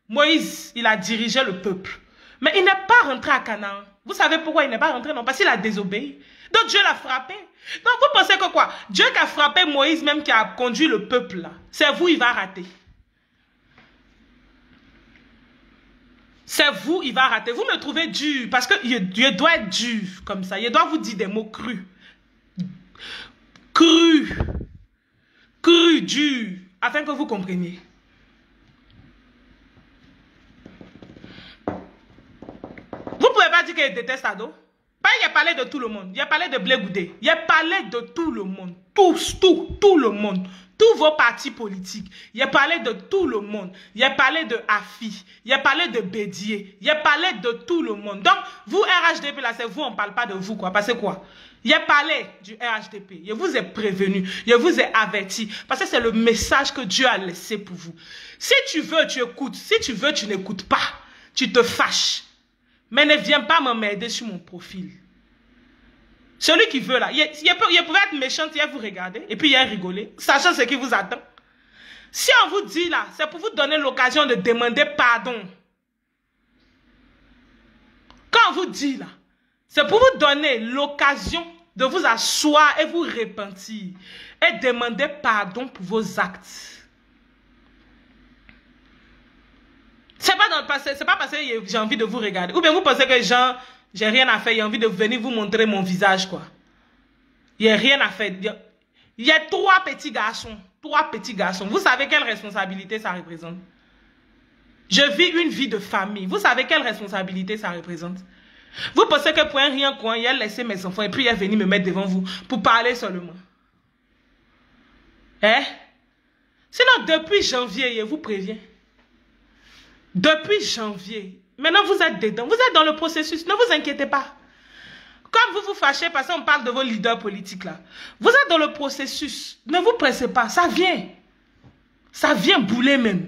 Moïse, il a dirigé le peuple, mais il n'est pas rentré à Canaan. Vous savez pourquoi il n'est pas rentré? Non, parce qu'il a désobéi. Donc Dieu l'a frappé. Donc vous pensez que quoi? Dieu qui a frappé Moïse, même qui a conduit le peuple là, c'est vous, il va rater. C'est vous, il va rater. Vous me trouvez dur, parce que Dieu doit être dur comme ça. Il doit vous dire des mots crus. Crus. Crus, dur, afin que vous compreniez. Vous ne pouvez pas dire qu'il déteste Ado. Il a parlé de tout le monde. Il a parlé de Blé Goudé. Il a parlé de tout le monde. Tous, tout le monde. Tous vos partis politiques. Il a parlé de tout le monde. Il a parlé de Afi. Il a parlé de Bédier. Il a parlé de tout le monde. Donc, vous, RHDP, là, c'est vous, on ne parle pas de vous, quoi. Parce que quoi? Il a parlé du RHDP. Je vous ai prévenu. Je vous ai averti. Parce que c'est le message que Dieu a laissé pour vous. Si tu veux, tu écoutes. Si tu veux, tu n'écoutes pas. Tu te fâches. Mais ne viens pas m'emmerder sur mon profil. Celui qui veut là, il pouvait être méchant, il vous regarder et puis il rigoler, sachant ce qui vous attend. Si on vous dit là, c'est pour vous donner l'occasion de demander pardon. Quand on vous dit là, c'est pour vous donner l'occasion de vous asseoir et vous repentir et demander pardon pour vos actes. C'est pas dans le passé, c'est pas parce que j'ai envie de vous regarder. Ou bien vous pensez que j'ai rien à faire, j'ai envie de venir vous montrer mon visage, quoi. Il n'y a rien à faire. Il y a trois petits garçons. Vous savez quelle responsabilité ça représente? Je vis une vie de famille. Vous savez quelle responsabilité ça représente? Vous pensez que pour un rien coin, il a laissé mes enfants et puis il est venu me mettre devant vous pour parler seulement. Hein? Sinon, depuis janvier, je vous préviens. Depuis janvier, maintenant vous êtes dedans, vous êtes dans le processus, ne vous inquiétez pas. Comme vous vous fâchez parce qu'on parle de vos leaders politiques là, vous êtes dans le processus, ne vous pressez pas, ça vient bouler même.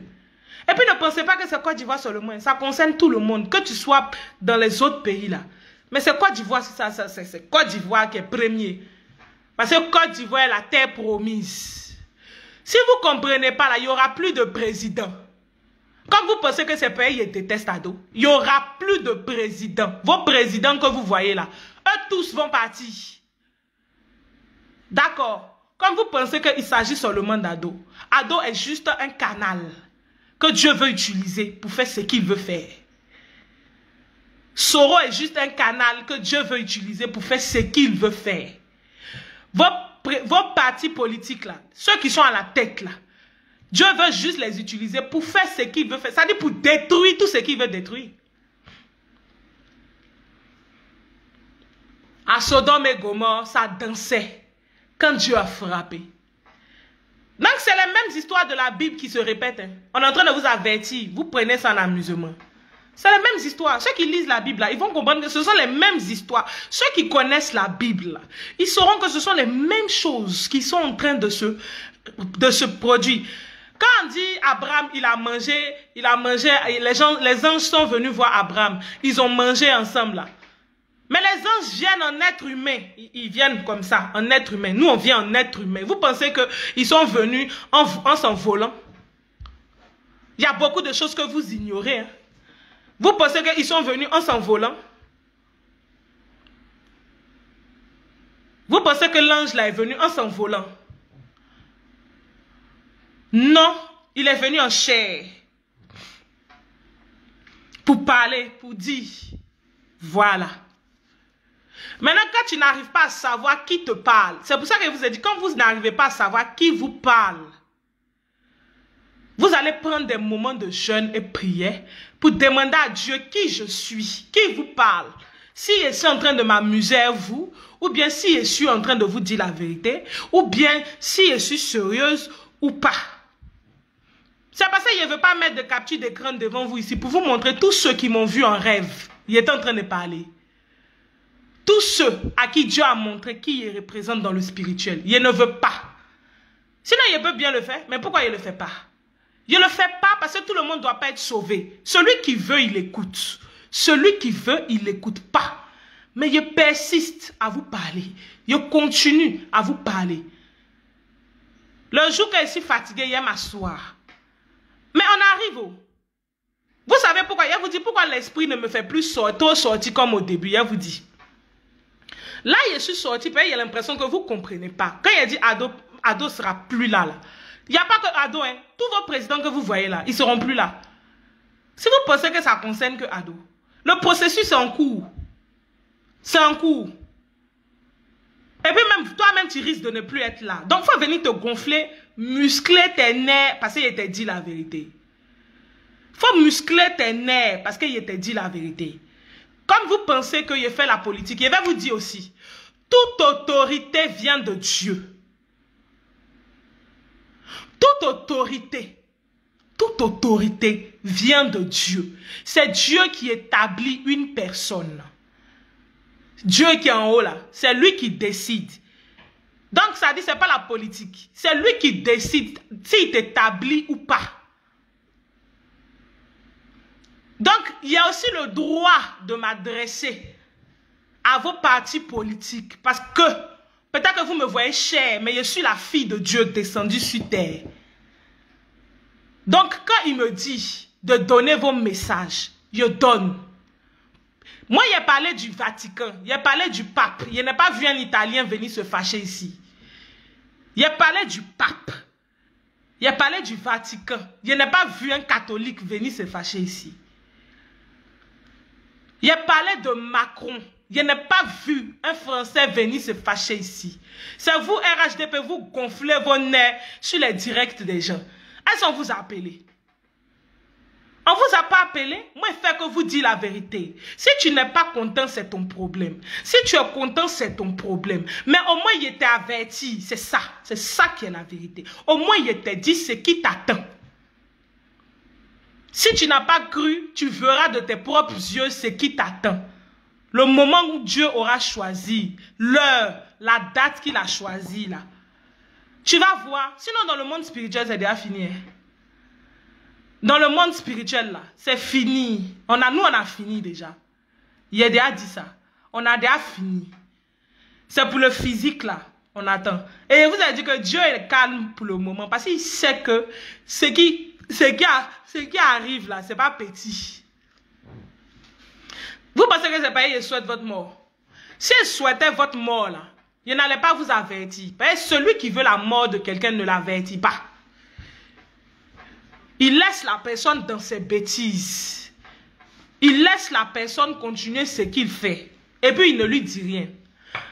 Et puis ne pensez pas que c'est Côte d'Ivoire seulement, ça concerne tout le monde, que tu sois dans les autres pays là. Mais c'est Côte d'Ivoire, c'est Côte d'Ivoire qui est premier. Parce que Côte d'Ivoire est la terre promise. Si vous ne comprenez pas là, il n'y aura plus de président. Comme vous pensez que ces pays détestent Ado, il n'y aura plus de président. Vos présidents que vous voyez là, eux tous vont partir. D'accord. Comme vous pensez qu'il s'agit seulement d'Ado, Ado est juste un canal que Dieu veut utiliser pour faire ce qu'il veut faire. Soro est juste un canal que Dieu veut utiliser pour faire ce qu'il veut faire. Vos partis politiques là, ceux qui sont à la tête là, Dieu veut juste les utiliser pour faire ce qu'il veut faire. C'est-à-dire pour détruire tout ce qu'il veut détruire. À Sodome et Gomorrhe, ça dansait quand Dieu a frappé. Donc c'est les mêmes histoires de la Bible qui se répètent. Hein. On est en train de vous avertir. Vous prenez ça en amusement. C'est les mêmes histoires. Ceux qui lisent la Bible, là, ils vont comprendre que ce sont les mêmes histoires. Ceux qui connaissent la Bible, là, ils sauront que ce sont les mêmes choses qui sont en train de se produire. Quand on dit Abraham, il a mangé, les anges sont venus voir Abraham. Ils ont mangé ensemble là. Mais les anges viennent en être humain. Ils viennent comme ça, en être humain. Nous, on vient en être humain. Vous pensez qu'ils sont venus en s'envolant? Il y a beaucoup de choses que vous ignorez. Hein. Vous pensez qu'ils sont venus en s'envolant? Vous pensez que l'ange là est venu en s'envolant? Non, il est venu en chair. Pour parler, pour dire, voilà. Maintenant, quand tu n'arrives pas à savoir qui te parle, c'est pour ça que je vous ai dit, quand vous n'arrivez pas à savoir qui vous parle, vous allez prendre des moments de jeûne et prière pour demander à Dieu qui je suis, qui vous parle. Si je suis en train de m'amuser à vous, ou bien si je suis en train de vous dire la vérité, ou bien si je suis sérieuse ou pas. C'est parce que je ne veux pas mettre de capture d'écran devant vous ici pour vous montrer tous ceux qui m'ont vu en rêve. Il est en train de parler. Tous ceux à qui Dieu a montré qui il représente dans le spirituel. Il ne veut pas. Sinon, il peut bien le faire. Mais pourquoi il ne le fait pas? Il ne le fait pas parce que tout le monde ne doit pas être sauvé. Celui qui veut, il écoute. Celui qui veut, il n'écoute pas. Mais il persiste à vous parler. Il continue à vous parler. Le jour que je suis fatigué, il m'asseoir. Mais on arrive. Vous savez pourquoi? Il vous dit pourquoi l'esprit ne me fait plus sortir comme au début. Il vous dit. Là, je suis sorti, il y a l'impression que vous ne comprenez pas. Quand il dit Ado ne sera plus là. Il n'y a pas que Ado. Hein. Tous vos présidents que vous voyez là, ils ne seront plus là. Si vous pensez que ça concerne que Ado, le processus est en cours. C'est en cours. Et puis même, toi-même, tu risques de ne plus être là. Donc, il faut venir te gonfler, muscler tes nerfs, parce qu'il t'a dit la vérité. Il faut muscler tes nerfs, parce qu'il t'a dit la vérité. Comme vous pensez que je fais la politique, je vais vous dire aussi, toute autorité vient de Dieu. Toute autorité vient de Dieu. C'est Dieu qui établit une personne. Dieu qui est en haut là, c'est lui qui décide. Donc ça dit, c'est pas la politique. C'est lui qui décide s'il t'établit ou pas. Donc, il y a aussi le droit de m'adresser à vos partis politiques. Parce que, peut-être que vous me voyez cher, mais je suis la fille de Dieu descendue sur terre. Donc, quand il me dit de donner vos messages, je donne. Moi, il a parlé du Vatican, il a parlé du pape. Je n'ai pas vu un Italien venir se fâcher ici. Il a parlé du pape. Il a parlé du Vatican. Je n'ai pas vu un catholique venir se fâcher ici. Il a parlé de Macron. Je n'ai pas vu un Français venir se fâcher ici. C'est vous, RHDP, vous gonflez vos nerfs sur les directs des gens. Est-ce qu'on vous a appelé? On ne vous a pas appelé? Moi, je fais que vous dire la vérité. Si tu n'es pas content, c'est ton problème. Si tu es content, c'est ton problème. Mais au moins, il t'a averti. C'est ça. C'est ça qui est la vérité. Au moins, il t'a dit ce qui t'attend. Si tu n'as pas cru, tu verras de tes propres yeux ce qui t'attend. Le moment où Dieu aura choisi, l'heure, la date qu'il a choisie là. Tu vas voir. Sinon, dans le monde spirituel, c'est déjà fini. Hein? Dans le monde spirituel là, c'est fini. Nous, on a fini déjà. Il a déjà dit ça. On a déjà fini. C'est pour le physique là. On attend. Et vous avez dit que Dieu est calme pour le moment. Parce qu'il sait que ce qui arrive là, c'est pas petit. Vous pensez que c'est pas il souhaite votre mort? S'il souhaitait votre mort là, il n'allait pas vous avertir. Parce que celui qui veut la mort de quelqu'un ne l'avertit pas. Il laisse la personne dans ses bêtises. Il laisse la personne continuer ce qu'il fait. Et puis il ne lui dit rien.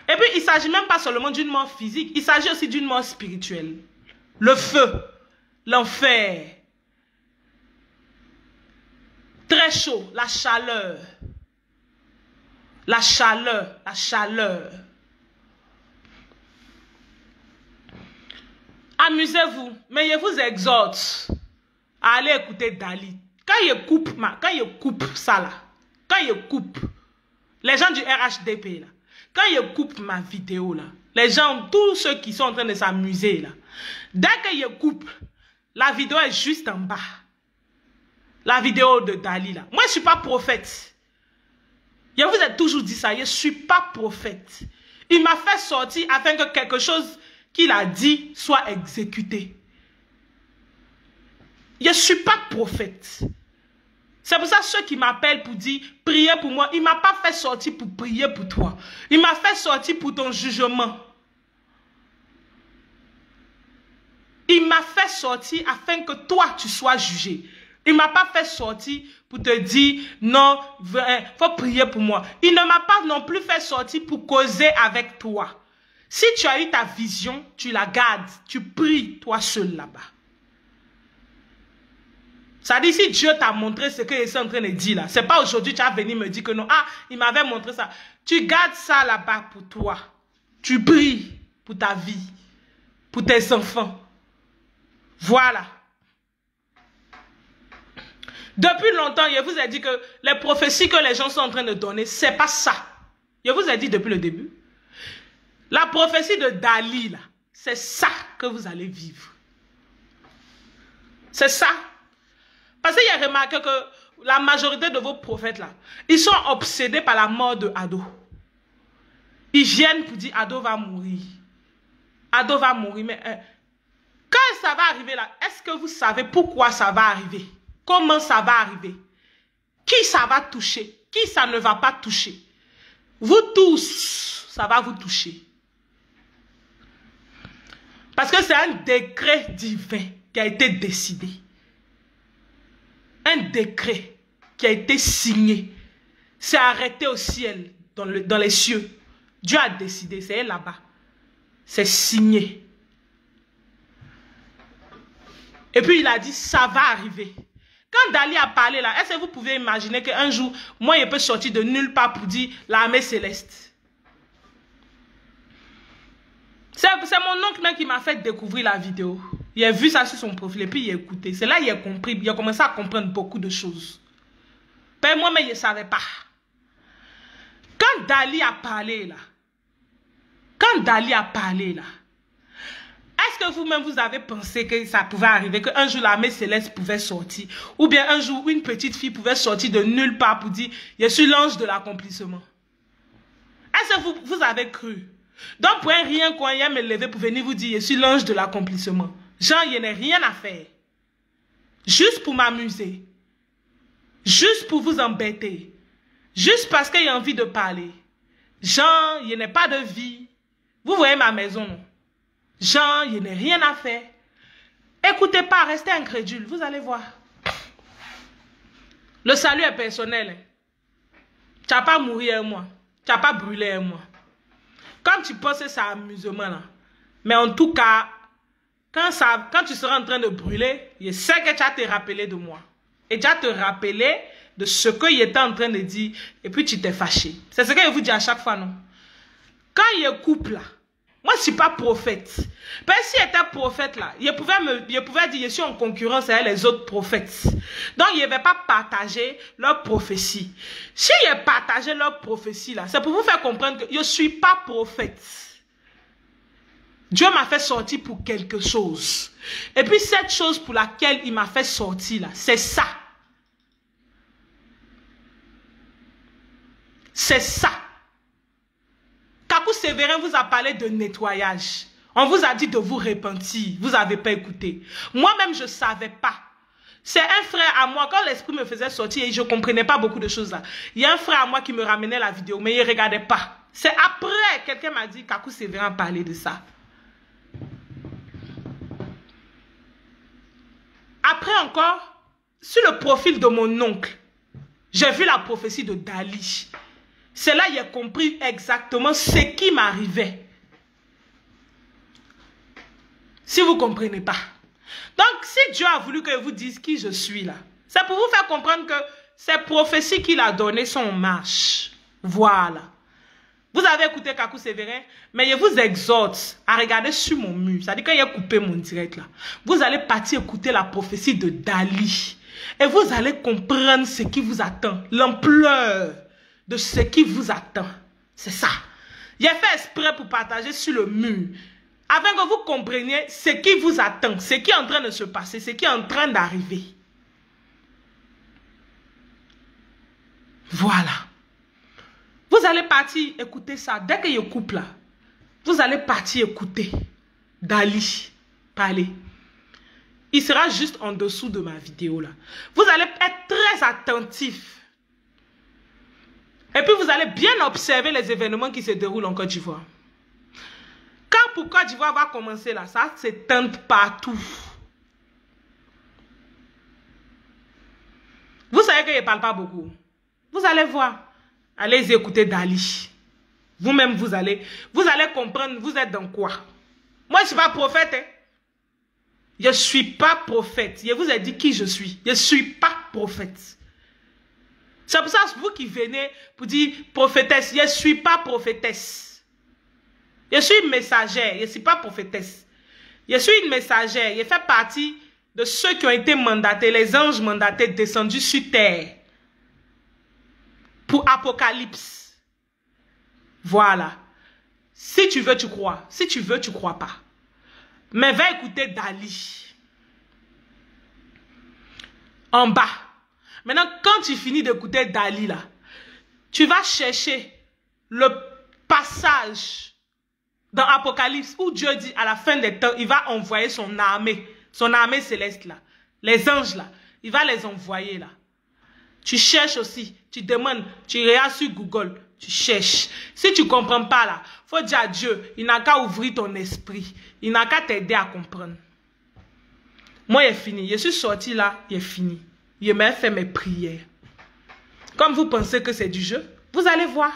Et puis il ne s'agit même pas seulement d'une mort physique. Il s'agit aussi d'une mort spirituelle. Le feu, l'enfer. Très chaud, la chaleur. La chaleur, la chaleur. Amusez-vous, mais je vous exhorte à aller écouter Dali. Quand il coupe ça là, quand il coupe, les gens du RHDP là, quand il coupe ma vidéo là, les gens, tous ceux qui sont en train de s'amuser là, dès qu'il coupe, la vidéo est juste en bas. La vidéo de Dali là. Moi je ne suis pas prophète. Je vous ai toujours dit ça, je ne suis pas prophète. Il m'a fait sortir afin que quelque chose qu'il a dit soit exécuté. Je ne suis pas prophète. C'est pour ça ceux qui m'appellent pour dire priez pour moi, il ne m'a pas fait sortir pour prier pour toi. Il m'a fait sortir pour ton jugement. Il m'a fait sortir afin que toi tu sois jugé. Il ne m'a pas fait sortir pour te dire non, il faut prier pour moi. Il ne m'a pas non plus fait sortir pour causer avec toi. Si tu as eu ta vision, tu la gardes, tu pries toi seul là-bas. Ça dit, si Dieu t'a montré ce que je suis en train de dire là, c'est pas aujourd'hui tu vas venir me dire que non, ah, il m'avait montré ça. Tu gardes ça là-bas pour toi. Tu pries pour ta vie, pour tes enfants. Voilà. Depuis longtemps, je vous ai dit que les prophéties que les gens sont en train de donner, c'est pas ça. Je vous ai dit depuis le début. La prophétie de Dali, là, c'est ça que vous allez vivre. C'est ça. Parce qu'il y a remarqué que la majorité de vos prophètes, là, ils sont obsédés par la mort de Ado. Ils viennent pour dire Ado va mourir. Ado va mourir. Mais quand ça va arriver là, est-ce que vous savez pourquoi ça va arriver? Comment ça va arriver? Qui ça va toucher? Qui ça ne va pas toucher? Vous tous, ça va vous toucher. Parce que c'est un décret divin qui a été décidé. Un décret qui a été signé. C'est arrêté au ciel, dans les cieux. Dieu a décidé, c'est là-bas. C'est signé. Et puis il a dit, ça va arriver. Quand Dali a parlé là, est-ce que vous pouvez imaginer qu'un jour, moi, je peux sortir de nulle part pour dire l'armée céleste? C'est mon oncle même qui m'a fait découvrir la vidéo. Il a vu ça sur son profil et puis il a écouté. C'est là qu'il a compris, il a commencé à comprendre beaucoup de choses. Mais moi-même, je ne savais pas. Quand Dali a parlé là, est-ce que vous-même vous avez pensé que ça pouvait arriver, qu'un jour l'armée céleste pouvait sortir, ou bien un jour une petite fille pouvait sortir de nulle part pour dire je suis l'ange de l'accomplissement? Est-ce que vous avez cru? Donc pour un rien qu'on vient me lever pour venir vous dire je suis l'ange de l'accomplissement. Genre, il n'y a rien à faire. Juste pour m'amuser. Juste pour vous embêter. Juste parce qu'il y a envie de parler. Genre, il n'y a pas de vie. Vous voyez ma maison, non? Genre, il n'y a rien à faire. Écoutez pas, restez incrédule, vous allez voir. Le salut est personnel. Tu n'as pas mouru un mois. Tu n'as pas brûlé un mois. Comme tu penses que c'est amusement là. Mais en tout cas, quand tu seras en train de brûler, je sais que tu vas te rappeler de moi. Et tu vas te rappeler de ce que il était en train de dire. Et puis tu t'es fâché. C'est ce que je vous dis à chaque fois, non? Quand il y a couple là, moi je ne suis pas prophète. Mais si j'étais prophète là, je pouvais dire je suis en concurrence avec les autres prophètes. Donc je ne vais pas partager leur prophétie. Si je partageais leur prophétie là, c'est pour vous faire comprendre que je ne suis pas prophète. Dieu m'a fait sortir pour quelque chose. Et puis cette chose pour laquelle il m'a fait sortir là, c'est ça. C'est ça. Kakou Sévérin vous a parlé de nettoyage. On vous a dit de vous repentir. Vous n'avez pas écouté. Moi-même, je ne savais pas. C'est un frère à moi, quand l'esprit me faisait sortir et je ne comprenais pas beaucoup de choses là. Il y a un frère à moi qui me ramenait la vidéo, mais il ne regardait pas. C'est après, quelqu'un m'a dit, Kakou Sévérin parlait de ça. Après encore, sur le profil de mon oncle, j'ai vu la prophétie de Dali. C'est là que j'ai compris exactement ce qui m'arrivait. Si vous ne comprenez pas. Donc, si Dieu a voulu que je vous dise qui je suis là, c'est pour vous faire comprendre que ces prophéties qu'il a données sont en marche. Voilà. Vous avez écouté Kakou Sévérin, mais je vous exhorte à regarder sur mon mur. C'est-à-dire quand j'ai coupé mon direct là, vous allez partir écouter la prophétie de Dali. Et vous allez comprendre ce qui vous attend. L'ampleur de ce qui vous attend. C'est ça. J'ai fait exprès pour partager sur le mur. Afin que vous compreniez ce qui vous attend. Ce qui est en train de se passer. Ce qui est en train d'arriver. Voilà. Vous allez partir écouter ça. Dès que je coupe là, vous allez partir écouter Dali parler. Il sera juste en dessous de ma vidéo là. Vous allez être très attentif. Et puis vous allez bien observer les événements qui se déroulent en Côte d'Ivoire. Quand pour Côte d'Ivoire va commencer là, ça se tente partout. Vous savez qu'il ne parle pas beaucoup. Vous allez voir. Allez écouter Dali. Vous-même, vous allez comprendre, vous êtes dans quoi. Moi, je ne suis pas prophète. Hein? Je ne suis pas prophète. Je vous ai dit qui je suis. Je ne suis pas prophète. C'est pour ça que vous qui venez pour dire prophétesse, je ne suis pas prophétesse. Je suis une messagère, je ne suis pas prophétesse. Je suis une messagère, je fais partie de ceux qui ont été mandatés, les anges mandatés descendus sur terre pour Apocalypse. Voilà. Si tu veux, tu crois. Si tu veux, tu crois pas. Mais va écouter Dali. En bas. Maintenant, quand tu finis d'écouter Dali, là, tu vas chercher le passage dans Apocalypse où Dieu dit à la fin des temps, il va envoyer son armée céleste, là. Les anges, là. Il va les envoyer, là. Tu cherches aussi. Tu demandes. Tu regardes sur Google. Tu cherches. Si tu ne comprends pas, là, il faut dire à Dieu, il n'a qu'à ouvrir ton esprit. Il n'a qu'à t'aider à comprendre. Moi, il est fini. Je suis sorti là, il est fini. Je m'ai fait mes prières. Comme vous pensez que c'est du jeu, vous allez voir.